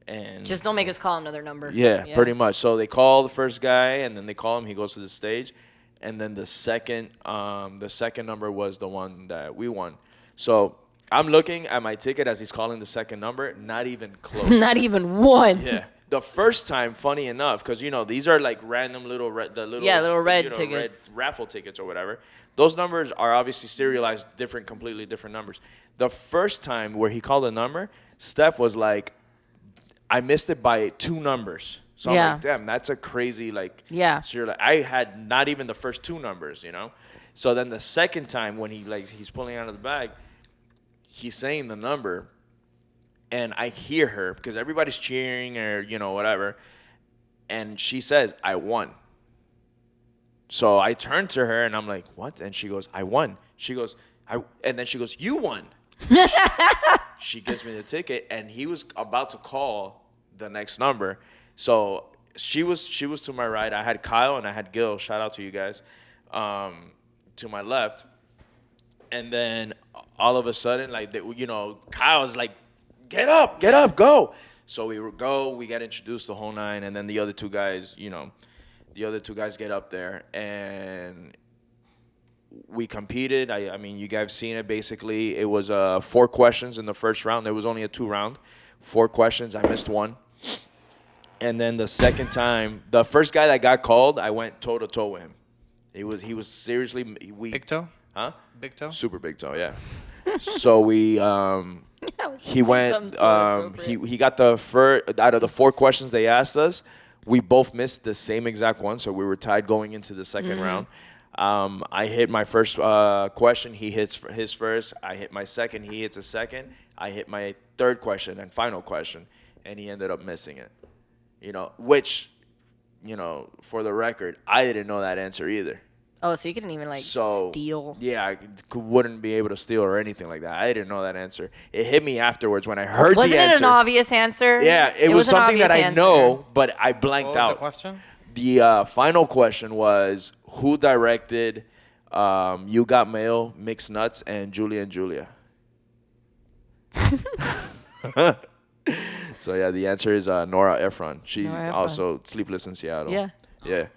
And Just don't make us call another number. Yeah, pretty much. So they call the first guy, and then they call him. He goes to the stage, and then the second number was the one that we won. So I'm looking at my ticket as he's calling the second number. Not even close. Not even one. Yeah. The first time, funny enough, because these are like random little red tickets, red raffle tickets or whatever. Those numbers are obviously serialized, completely different numbers. The first time where he called a number, Steph was like, I missed it by 2 numbers. So I'm like, damn, that's a crazy, like, so you're like, I had not even the first 2 numbers, So then the second time when he's pulling out of the bag, he's saying the number, and I hear her, because everybody's cheering or, whatever, and she says, I won. So I turn to her, and I'm like, what? And she goes, I won. She goes, and then she goes, you won. She gives me the ticket, and he was about to call the next number. So she was to my right. I had Kyle and I had Gil. Shout out to you guys. To my left, and then all of a sudden, Kyle's like, get up, go. So we get introduced the whole 9, and then the other 2 guys, get up there, and we competed. I mean, you guys seen it. Basically, it was 4 questions in the first round. There was only a 2 round. 4 questions. I missed 1. And then the second time, the first guy that got called, I went toe to toe with him. He was seriously Big toe? Huh? Big toe? Super big toe, yeah. So he went. He got the first out of the 4 questions they asked us. We both missed the same exact one, so we were tied going into the second round. I hit my first question. He hits his first. I hit my second. He hits a second. I hit my third question and final question, and he ended up missing it. Which, for the record, I didn't know that answer either. Oh, so you couldn't even steal? Yeah, I wouldn't be able to steal or anything like that. I didn't know that answer. It hit me afterwards when I heard the answer. Wasn't it an obvious answer? Yeah, it was something that I know, but I blanked out. What was the question? The final question was, who directed You Got Mail, Mixed Nuts, and Julia and Julia? So, yeah, the answer is Nora Ephron. She also Sleepless in Seattle. Yeah. Yeah.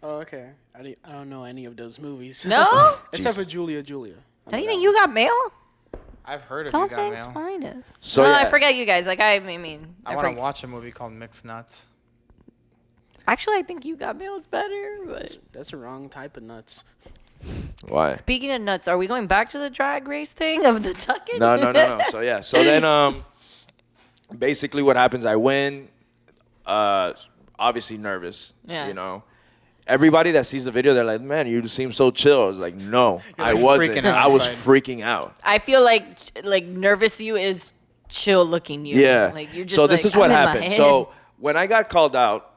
Oh, okay. I don't know any of those movies. No? Except for Julia. Not even You Got Mail? I've heard of Tom You Got Hanks' Mail. finest. So, no, yeah. I forget you guys. I want to watch a movie called Mixed Nuts. Actually, I think You Got Mail is better. But That's the wrong type of nuts. Why? speaking of nuts, are we going back to the drag race thing of the tucking? No. So, yeah. So then basically what happens, I win. Obviously nervous. Yeah. Everybody that sees the video, they're like, man, you seem so chill. I was like, no, I wasn't. freaking out I was inside. freaking out. I feel like nervous you is chill looking you. Yeah. Like you're just so this is what I'm in my happened. head. So when I got called out,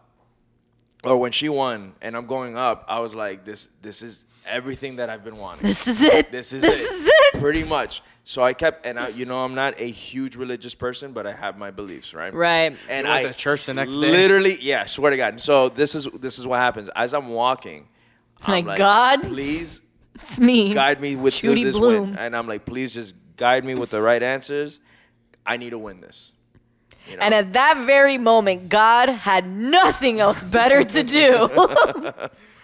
or when she won, and I'm going up, I was like, this is everything that I've been wanting. This is it. This is it. Pretty much. So I kept, and I'm not a huge religious person, but I have my beliefs, right? Right. And You went to church the next day? Literally, yeah, swear to God. So this is what happens. As I'm walking, I'm Like, God, please it's me. guide me with Judy this Bloom. win. And I'm like, please just guide me with the right answers. I need to win this. And at that very moment, God had nothing else better to do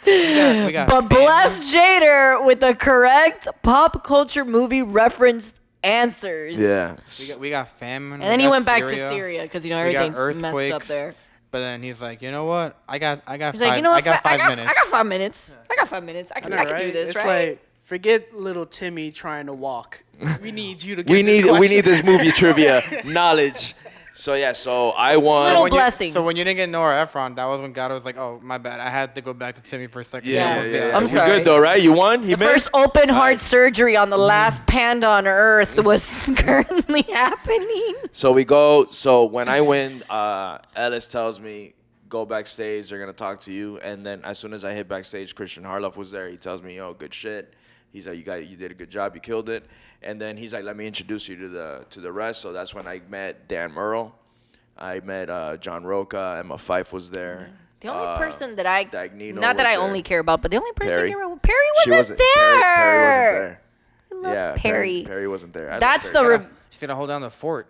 We got but bless Jader with the correct pop culture movie referenced answers. Yeah. We got famine. And then he went back to Syria because got everything's messed up earthquakes. there. But then he's like, you know what? I got He's five. like, you know what? I got 5 I minutes. got 5 minutes. I got 5 minutes. I I can, know, I can right? do this, It's right? like, forget little Timmy trying to walk. We need you to get We this need question. this movie trivia knowledge. So yeah, so I won. Little When you- blessings. So when you didn't get Nora Ephron, that was when God was like, oh, my bad. I had to go back to Timmy for a second. Yeah. I'm We're sorry. good though, right? You won. He The first missed. open heart surgery on the last panda on Earth was currently happening. So we go. So when I win, Ellis tells me, go backstage. They're gonna talk to you. And then as soon as I hit backstage, Christian Harloff was there. He tells me, "Yo, good shit." He's like, you did a good job. You killed it." And then he's like, "Let me introduce you to the rest." So that's when I met Dan Murrell. I met John Roca. Emma Fife was there. The only person that I, Dagnino not that was I there. only care about, but the only person Perry. I care about, Perry She wasn't there. Perry wasn't there. I love Yeah, Perry. Perry wasn't there. I love That's Perry. the. She's going to hold down the fort.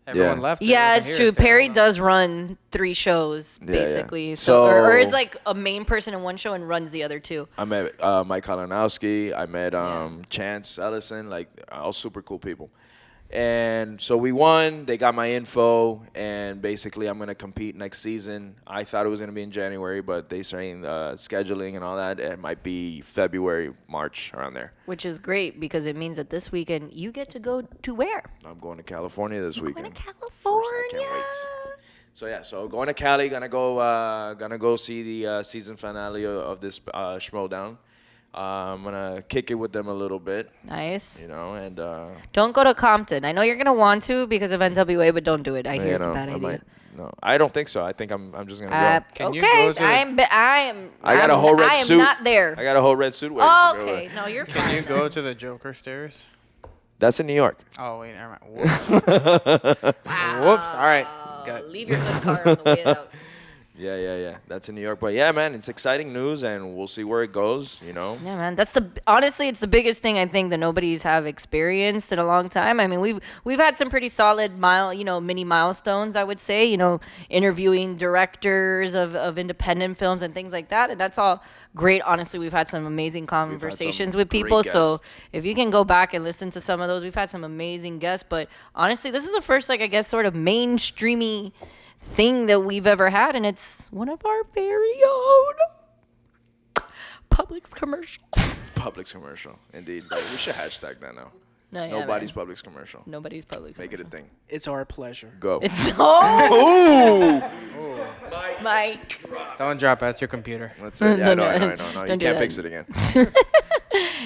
Everyone left. Yeah, Everyone it's here. true. They Perry hold on. does run 3 shows Yeah, basically. yeah. So or So- is like a main person in one show and runs the other 2. I met Mike Kalinowski. I met Chance Ellison. Like all super cool people. And so we won. They got my info, and basically I'm gonna compete next season. I thought it was gonna be in January, but they saying scheduling and all that. It might be February, March, around there. Which is great because it means that this weekend you get to go to where? I'm going to California this Going weekend. to Of California. course, I can't wait. So yeah, so going to Cali, gonna go see the season finale of this Schmodown. I'm gonna kick it with them a little bit, Nice. you know, and Don't go to Compton. I know you're gonna want to because of NWA, but don't do it. I hear you it's a know, bad I idea. might. No, I don't think so. I think I'm just gonna go. Can okay, you go to- I got a whole red I am suit. not there. I got a whole red suit waiting for me. Okay, no, you're Can fine. you go to the Joker stairs? That's in New York. Oh, wait, never mind. Whoops. Whoops. All right. Got Leave your good car on the way out. Yeah. That's in New York. But yeah, man, it's exciting news, and we'll see where it goes. You know. Yeah, man. That's honestly, it's the biggest thing I think the Nobodies have experienced in a long time. I mean, we've had some pretty solid mini milestones, I would say. Interviewing directors of independent films and things like that, and that's all great. Honestly, we've had some amazing conversations some with great people. So guests. if you can go back and listen to some of those, we've had some amazing guests. But honestly, this is the first, I guess, sort of mainstreamy thing that we've ever had, and it's one of our very own Publix commercial. Publix commercial, indeed. But we should hashtag that now. No, yeah, Nobody's man. Publix commercial. Nobody's Publix. Make it a thing. It's our pleasure. Go. It's Mike. Don't drop it. That's your computer. That's it. Yeah, I know. You Don't can't do that. fix it again.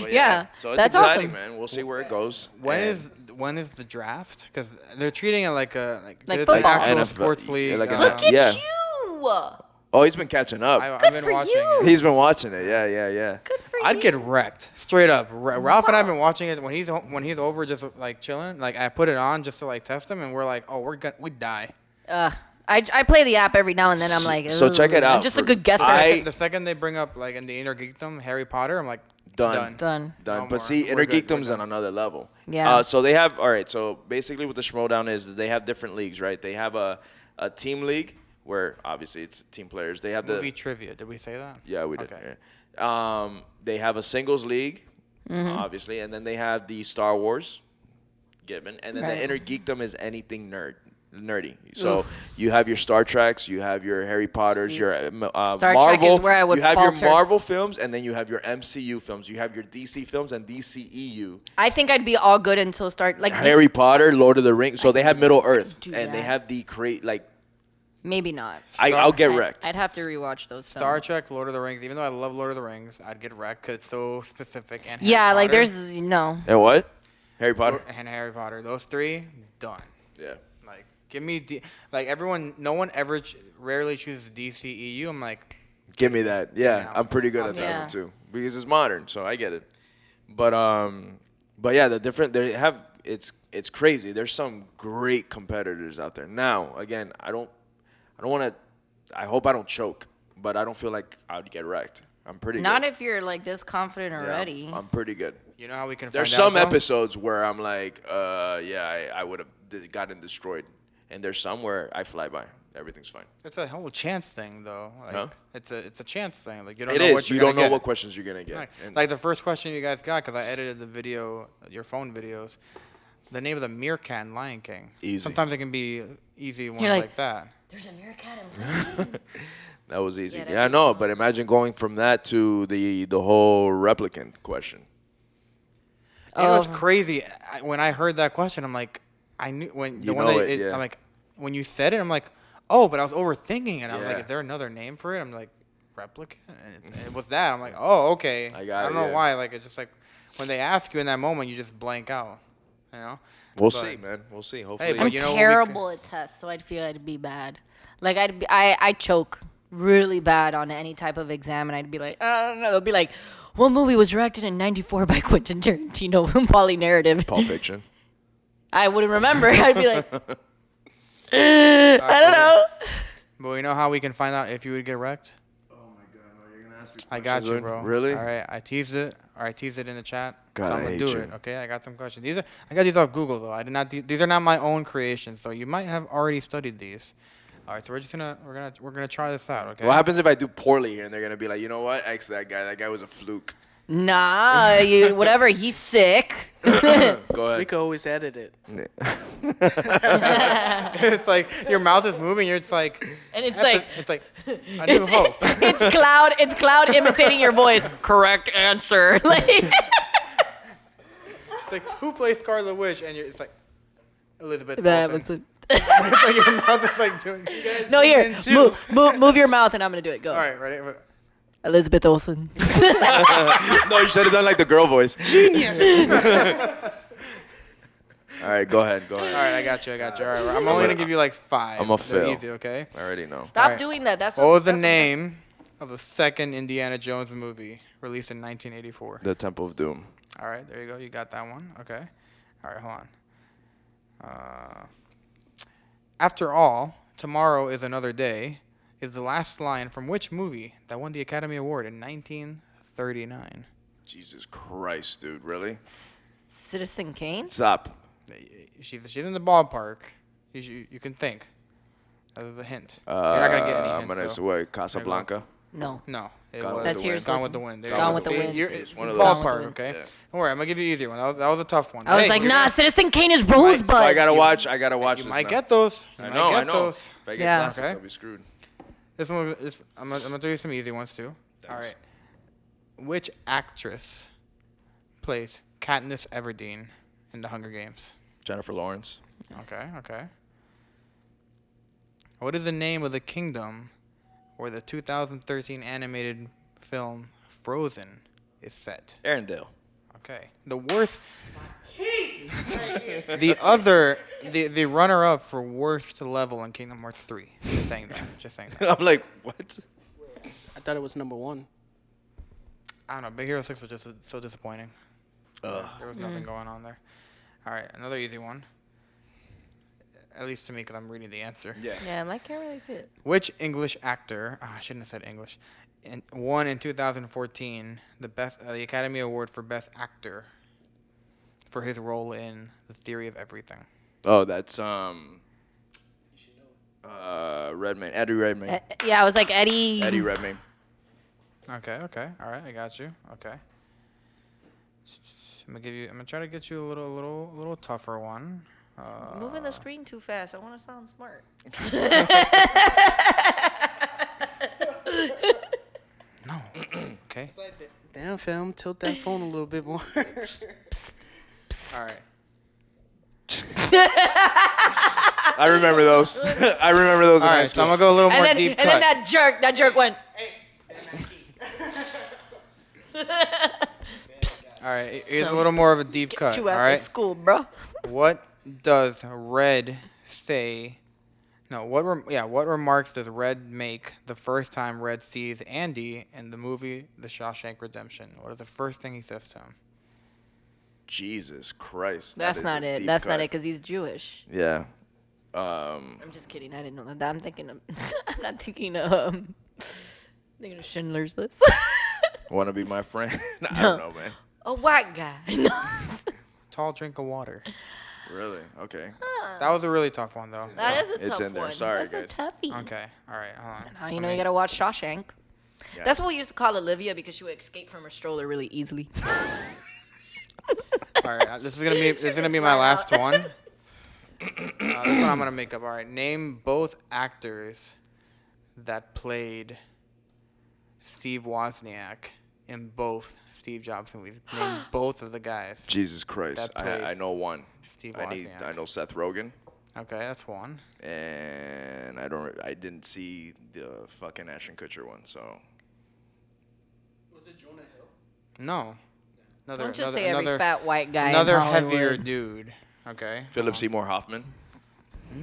But Yeah, So it's that's exciting, awesome. man. We'll see where it goes. When And is the draft? Because they're treating it like Like it's football. an actual NFL, sports league. like an Look at Yeah. you. Oh, he's been catching up. I've been for watching you. it. He's been watching it. Yeah. Good for I'd you. get wrecked straight up. Ralph and I've been watching it when he's over, just like chilling. Like I put it on just to like test him, and we're like, oh, we die. I play the app every now and then. I'm like, So check it "Ugh." I'm out. just a good guesser. The second they bring up like in the inner geekdom Harry Potter, I'm like Done. Done. Done. No But more. see, We're good. Intergeekdom's We're on done. another level. Yeah. So they have, all right, so basically what the Schmodown is that they have different leagues, right? They have a team league where obviously it's team players. They have movie trivia. Did we say that? Yeah, we did. Okay. Yeah. They have a singles league, Mm-hmm. obviously, and then they have the Star Wars given, and then Right. the Inner Geekdom is anything nerdy. So you have your Star Treks, you have your Harry Potters, your Star Trek Marvel. is where I would you have falter. your Marvel films, and then you have your MCU films. You have your DC films and DCEU. I think I'd be all good until Harry Potter, Lord of the Rings. So they have Middle Earth, do and they that. have the maybe not. I'll get wrecked. I'd have to rewatch those. Star films. Trek, Lord of the Rings. Even though I love Lord of the Rings, I'd get wrecked because it's so specific. And Yeah, Harry like Potter, there's no. And what? Harry Potter. and Harry Potter. Those three done. Yeah. Like give me like everyone. No one ever rarely chooses DCEU. I'm like, Give me that. Yeah, I'm pretty good at that Yeah. one too because it's modern, so I get it. But yeah, they have it's crazy. There's some great competitors out there. Now, again, I don't want to. I hope I don't choke, but I don't feel like I'd get wrecked. I'm pretty Not good. if you're like this confident Yeah, already. I'm pretty good. you know how we can. There's find some out, though? episodes where I'm like, I would have gotten destroyed, and there's some where I fly by. Everything's fine. It's a whole chance thing, though. Like, Huh? It's a chance thing. Like you don't It know is. what you're You don't gonna know get. what questions you're gonna get. Like, And- like the first question you guys got, because I edited the video, your phone videos. The name of the meerkat in Lion King. Easy. Sometimes it can be easy ones You're like, like, that. There's a meerkat in Lightning? That was easy. Yeah, Yeah, that'd I be know, fun. but imagine going from that to the whole replicant question. You know, it's Oh. crazy. When I heard that question, I'm like, I knew when the You one know that it, yeah. I'm like, when you said it, I'm like, oh, but I was overthinking it. I was like, Yeah. is there another name for it? I'm like, replicant. And it was that. I'm like, oh, okay. I got don't it, know yeah. why. Like it's just like when they ask you in that moment, you just blank out. You know. We'll But- see, man. We'll see. Hopefully. but I'm you know what we terrible at tests, so I'd feel I'd be bad. Like I choke really bad on any type of exam, and I'd be like, I don't know. They'll be like, what movie was directed in '94 by Quentin Tarantino? Polynarrative. Pulp Fiction. I wouldn't remember. I'd be like, I don't know. But we know how we can find out if you would get wrecked. Oh my God, no, you're gonna ask me. I got you, bro. Really? All right, I teased it. Or I teased it in the chat. God, so I'm I gonna hate do you. it. Okay, I got some questions. I got these off Google though. I did not. These are not my own creations. So you might have already studied these. All right, so we're gonna try this out. Okay. What happens if I do poorly here and they're gonna be like, you know what? X that guy. That guy was a fluke. Nah, whatever. He's sick. Go We ahead. could always edit it. It's like your mouth is moving. It's like. And it's like It's like a new hope. it's cloud imitating your voice. Correct answer. Like It's like who plays Scarlet Witch, and it's like Elizabeth that Olsen. was It's like your mouth is like doing. no, here. Move your mouth, and I'm gonna do it. Go. All right, ready? Elizabeth Olsen. No, you should have done like the girl voice. Genius. All right, go ahead. All right, I got you. All right, I'm only gonna give you like 5. I'm a They're fail. Easy, okay? I already know. Stop Alright. doing that. That's What was the that's name of the second Indiana Jones movie released in 1984? The Temple of Doom. All right, there you go. You got that one. Okay. All right, hold on. After all, tomorrow is another day is the last line from which movie that won the Academy Award in 1939? Jesus Christ, dude. Really? Citizen Kane. Stop. She's in the ballpark. You can think. That was a hint. You're not gonna get any I'm hints. gonna though. say what? Casablanca. No. No, it Gone with was That's the Wind. Gone with the Wind. There you Gone go. with the See, Wind. It's one of it's those. ballpark, Gone with the okay? Yeah. Don't worry, I'm gonna give you an easier one. That was a tough one. I was Hey, like, you're nah. gonna- Citizen Kane is Rosebud. So I gotta watch. I gotta watch. You this might now. get those. You I might know. get I know. those. If I get Yeah. classics, Okay. I'll be screwed. This one is. I'm gonna do you some easy ones too. All Thanks. right. Which actress plays Katniss Everdeen in The Hunger Games? Jennifer Lawrence. Okay. What is the name of the kingdom where the 2013 animated film Frozen is set? Arendelle. Okay. The worst. The runner-up for worst level in Kingdom Hearts 3. Just saying that. I'm like, what? I thought it was number 1. I don't know. Big Hero 6 was just so disappointing. There was nothing going on there. All right, another easy one. At least to me, because I'm reading the answer. Yeah. Yeah, I can't really see it. Which English actor? I shouldn't have said English. Won in 2014 the Academy Award for Best Actor for his role in The Theory of Everything. Oh, that's Redmayne. Eddie Redmayne. Yeah, I was like Eddie. Eddie Redmayne. Okay. All right, I got you. Okay. I'm gonna try to get you a little tougher one. Moving the screen too fast. I want to sound smart. No. Okay. Damn, fam, tilt that phone a little bit more. All right. I remember those. I remember those. All in high right. So I'm school. gonna go a little more And then, deep and cut. then that jerk went. All right. Here's a little more of a deep cut. You All after right. school, bro. What does Red say? No, what remarks does Red make the first time Red sees Andy in the movie The Shawshank Redemption? What is the first thing he says to him? Jesus Christ. that That's is not a it. deep That's not cut. it, because he's Jewish. Yeah. I'm just kidding. I didn't know that. I'm thinking of. I'm not thinking thinking of Schindler's List. Want to be my friend? I don't know, man. A white guy. No. Tall drink of water. Really? Okay. That was a really tough one, though. That is a It's tough in there. one. Sorry, That's guys. a toughie. Okay. All right. Hold on. Now you know you gotta watch Shawshank. Yeah. That's what we used to call Olivia because she would escape from her stroller really easily. All right. This is gonna be my last one. This one I'm gonna make up. All right. Name both actors that played Steve Wozniak in both Steve Jobs movies. Name both of the guys. Jesus Christ. That played I know one. Steve I Wozniak. know Seth Rogen. Okay, that's one. And I didn't see the fucking Ashton Kutcher one, so. Was it Jonah Hill? No. Don't just say every fat white guy. Another in Hollywood. heavier dude. Okay. Philip Seymour Hoffman.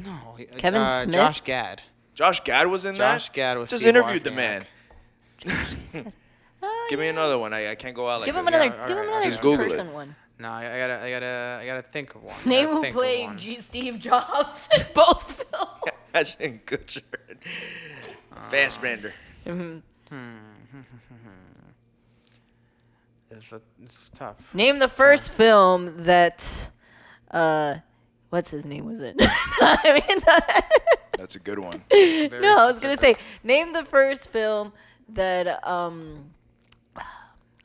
No. Kevin Smith? Josh Gad. Josh Gad was in that? Josh Gad was Just Steve interviewed the Wozniak. man. Give me another one. I can't go out like Give him this. another. Yeah, give him alright, another just Google it. person one. No, I gotta think of one. Name Gotta who think of played one. Steve Jobs in both films. Ashton Kutcher. Fassbender. It's tough. Name the first film that. What's his name? Was it? I mean, That's a good one. no, I was gonna say name the first film that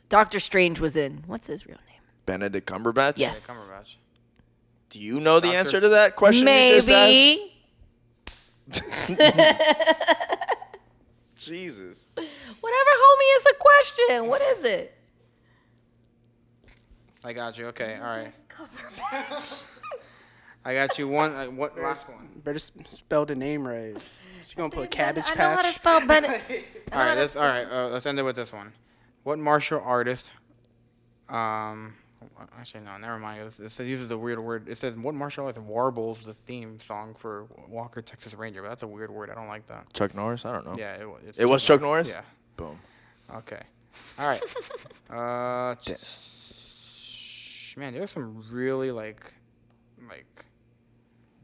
Doctor Strange was in. What's his real name? Benedict Cumberbatch? Yes. Cumberbatch. Do you know the Dr. answer to that question you just Maybe. asked? Jesus. Whatever, homie, is a question. What is it? I got you. Okay, all right. I got you one. What last one? Better spell the name right. She's gonna put Cabbage I know how to Patch. spell Bennett. All right, let's end it with this one. What martial artist? Actually, no, never mind. It says uses the weird word. It says what martial artist warbles the theme song for Walker Texas Ranger? But that's a weird word. I don't like that. Chuck Norris? I don't know. Yeah, It was Chuck Norris? Yeah. Boom. Okay. All right. Man, there's some really like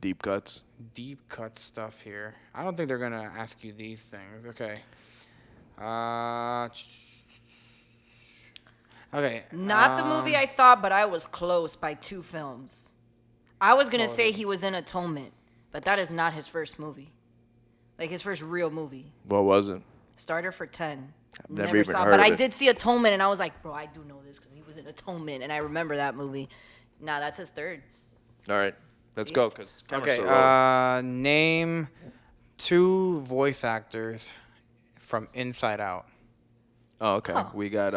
Deep cuts. deep cut stuff here. I don't think they're gonna ask you these things. Okay. Okay. Not the movie I thought, but I was close by 2 films. I was going to say he was in Atonement, but that is not his first movie. Like his first real movie. What was it? Starter for 10. I've never even heard but of I it. did see Atonement, and I was like, bro, I do know this because he was in Atonement, and I remember that movie. Nah, that's his third. All right. Let's go. Cause Okay. Name 2 voice actors from Inside Out. Oh, okay. Oh. We got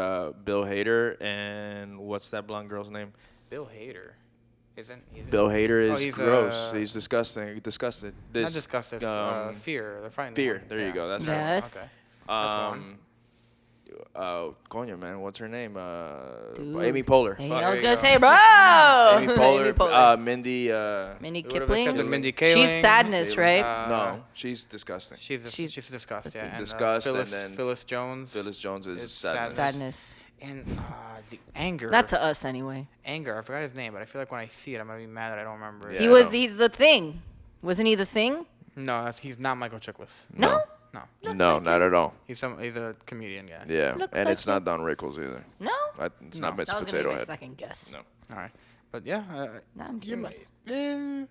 Bill Hader and what's that blonde girl's name? Bill Hader. Isn't Bill Hader is he's, gross. He's disgusting. Disgusted. not disgusted. Fear. They're fighting. Fear. There you go. That's Yeah. Yes. Okay. That's one. Coño, man. What's her name? Dude. Amy Poehler. Hey, Fuck. I was you going go. to say, bro. Amy Poehler. Mindy. Mindy It would've Kipling. accepted Mindy Kaling. She's Sadness, right? No, she's disgusting. She's disgust. Yeah. And, Disgust, and Phyllis, then Phyllis Jones. Phyllis Jones is It's sadness. Sadness. And the anger. Not to us, anyway. Anger. I forgot his name, but I feel like when I see it, I'm gonna be mad that I don't remember it. Yeah. I know. He's the Thing. Wasn't he the Thing? No, he's not Michael Chiklis. No? No, No, not at all. he's a comedian guy. Yeah, Looks and like it's not Don Rickles either. No? It's not Miss That was going to Potato be my Head. second guess. No. All right, but yeah. Now I'm you curious. might.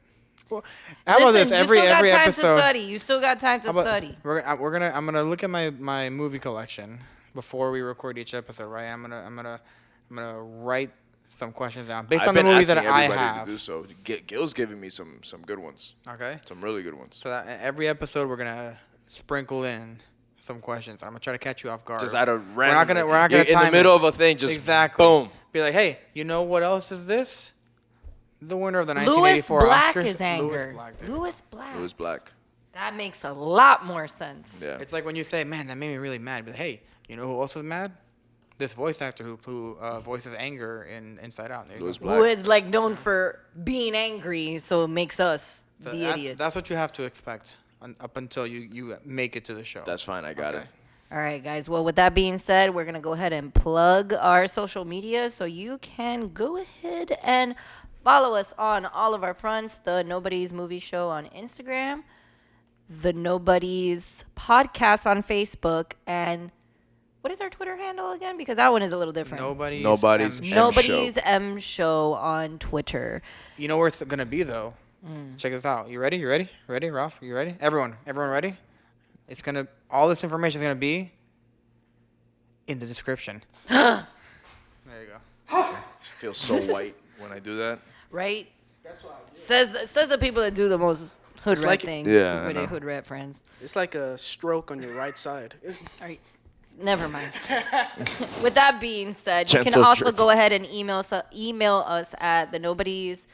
Well, how about Listen, this? Every you still got time episode. to study. You still got time to How about- study. I'm gonna look at my movie collection before we record each episode. Right. I'm gonna write some questions down based on the movies that I have. to do so. Gil's giving me some good ones. Okay. Some really good ones. So that every episode we're gonna sprinkle in some questions. I'm gonna try to catch you off guard. Just out of We're random. not gonna in time the middle it. of a thing. Just Exactly. boom. Be like, hey, you know what else is this? The winner of the Lewis 1984 Black Oscars. is anger. Lewis Black, dude. Lewis Black. It was black. That makes a lot more sense. Yeah. It's like when you say, man, that made me really mad. But hey, you know who else is mad? This voice actor who voices anger in Inside Out. There you Lewis go. Black. Who is like known for being angry, so it makes us So the idiots. That's what you have to expect up until you make it to the show. That's fine. I got Okay. it. All right, guys. Well, with that being said, we're going to go ahead and plug our social media so you can go ahead and follow us on all of our fronts. The Knowbodies Movie Show on Instagram, the Knowbodies Podcast on Facebook, and what is our Twitter handle again? Because that one is a little different. Nobody's Nobody's M M show. Nobody's M Show on Twitter. You know where it's gonna be though. Check this out. You ready? You ready? Ready, Ralph? You ready? Everyone ready? It's gonna. All this information is gonna be in the description. There you go. Feel so white when I do that. Right? That's why I do. Says the people that do the most hood It's rat like- things Yeah, I with their know. hood rat friends. It's like a stroke on your right side. All right. Never mind. With that being said, you can Gentle also jerk. go ahead and email us at the Knowbodies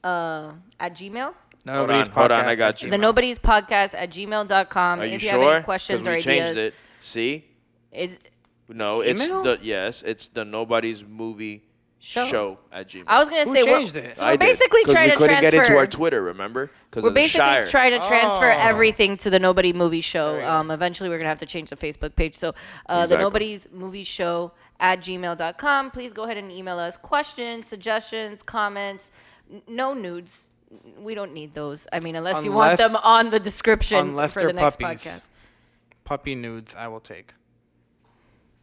at Gmail. Nobody's hold on, podcast I got at you. The Gmail. Knowbodies podcast at gmail.com. Are you If you sure? have any questions 'Cause or we ideas. changed it. See? It's No, Email? it's the Nobody's Movie Show at Gmail. I was gonna Who say changed it? we're basically trying we to couldn't transfer. get into our Twitter, remember? Because We're of the basically Shire. trying to transfer Oh. everything to the Nobody Movie Show. There you go. Eventually, we're gonna have to change the Facebook page. So, the Exactly. Nobody's Movie Show at gmail.com. Please go ahead and email us questions, suggestions, comments. No nudes. We don't need those. I mean, unless you want Unless- them on the description unless for they're the next puppies. podcast. Puppy nudes, I will take.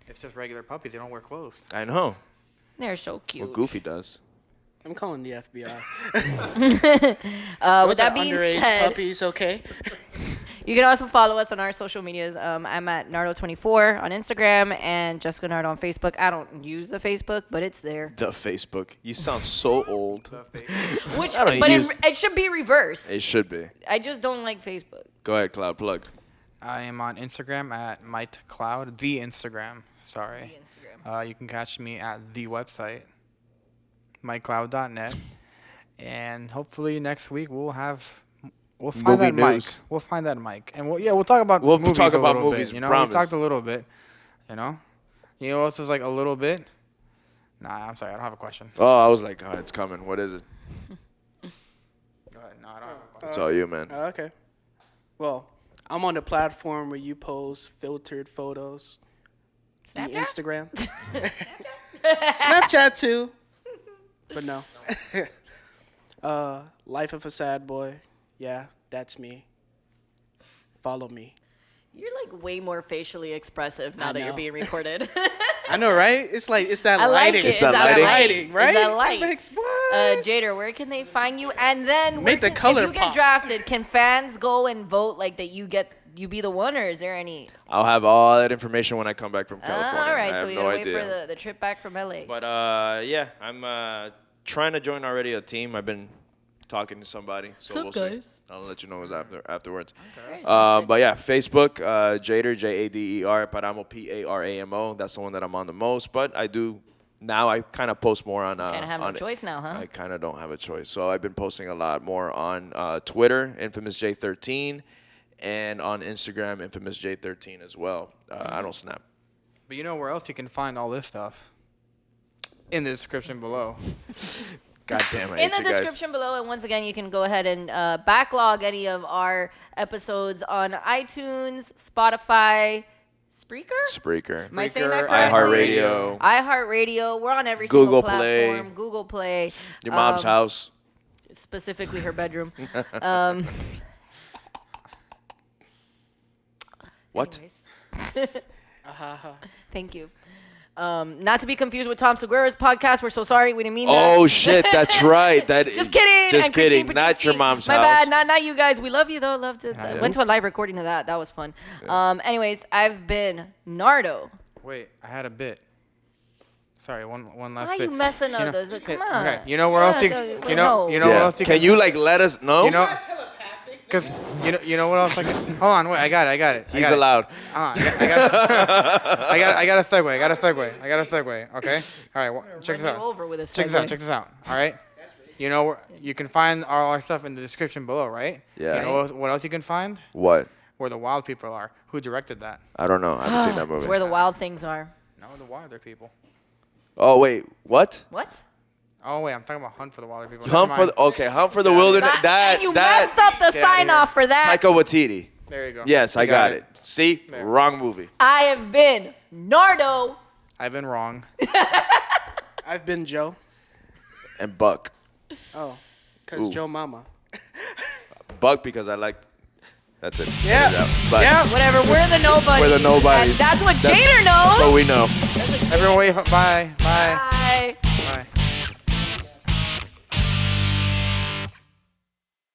It's just regular puppies. They don't wear clothes. I know. They're so cute. What Goofy does. I'm calling the FBI. With that being underage said, puppies, okay? you can also follow us on our social medias. I'm at Nardo24 on Instagram and Jessica Nardo on Facebook. I don't use the Facebook, but it's there. The Facebook. You sound so old. Which, I don't but use- it should be reversed. It should be. I just don't like Facebook. Go ahead, Cloud. Plug. I am on Instagram at MightCloud. The Instagram. Sorry. You can catch me at the website, MightCloud.net. And hopefully next week we'll find Movie that mic. news. We'll find that mic, and we'll talk about We'll movies talk a about little movies, bit. You know, promise. we talked a little bit. You know what else is like a little bit? Nah, I'm sorry, I don't have a question. Oh, I was like, oh, it's coming. What is it? Go ahead. No, I don't have a question. It's all you, man. Okay. Well, I'm on the platform where you post filtered photos. The Snapchat? Instagram. Snapchat too. But no. Life of a Sad Boy. Yeah, that's me. Follow me. You're like way more facially expressive now I that you're know. being recorded. I know, right? It's that I like lighting. it. It's that that lighting. right? It's that light. It makes- what? Jader, where can they find you? And then where Make the can- color if you get pop. drafted, can fans go and vote like that you be the one, or is there any? I'll have all that information when I come back from California. All right, I so have we no gotta idea. wait for the trip back from LA. But yeah, I'm trying to join already a team. I've been talking to somebody, so Sup, we'll guys? see. I'll let you know afterwards. Alright, sounds good. But yeah, Facebook, Jader, Jader, Paramo, Paramo. That's the one that I'm on the most. But I kind of post more on. Kind of have no on- choice now, huh? I kind of don't have a choice. So I've been posting a lot more on Twitter, Infamous J13, and on Instagram, Infamous J13 as well. I don't snap. But you know where else you can find all this stuff? In the description below. God damn it. In the description below, and once again, you can go ahead and backlog any of our episodes on iTunes, Spotify, Spreaker. Am I saying that Spreaker, correctly? iHeartRadio, iHeartRadio. We're on every Google single Play. platform. Google Play. your mom's house. Specifically her bedroom. What? Anyways. Thank you. Not to be confused with Tom Segura's podcast. We're so sorry. We didn't mean that. Oh shit, that's right. Just kidding. Just and Christine kidding. Not your Paczynski. mom's My house. bad. Not you guys. We love you though. Loved it. Yeah. Went to a live recording of that. That was fun. Anyways, I've been Nardo. Wait, I had a bit. Sorry, one last Why bit. you messing up? know- those? Come on. Okay, you know where else you Yeah, you know no. you know what Yeah. else you Can you like let us know? you know because you know what else I can hold on wait I got it He's allowed. I got a segue. Okay. All right. Check this Run you out. over with a Check segue. this out. All right. You know where you can find all our stuff in the description below, right? Yeah. You know what else you can find? What? Where the wild people are. Who directed that? I don't know. I haven't seen that movie. It's where the wild things are. No, the wilder people. Oh wait, what? What? Oh wait, I'm talking about Hunt for the Wilder People. Hunt Never for mind. the Hunt for the Wilderness. And you messed up the Get outta sign here. off for that. Taika Waititi. There you go. Yes, You I got it. See, There. wrong movie. I have been Nardo. I've been wrong. I've been Joe. And Buck. Oh, because Ooh. Joe Mama. Buck because I like. That's it. Yeah. But Yeah. Whatever. We're the nobodies. We're the Nobodies. And that's what That's- Jader knows. So we know. Everyone wave. Bye. Bye. Bye.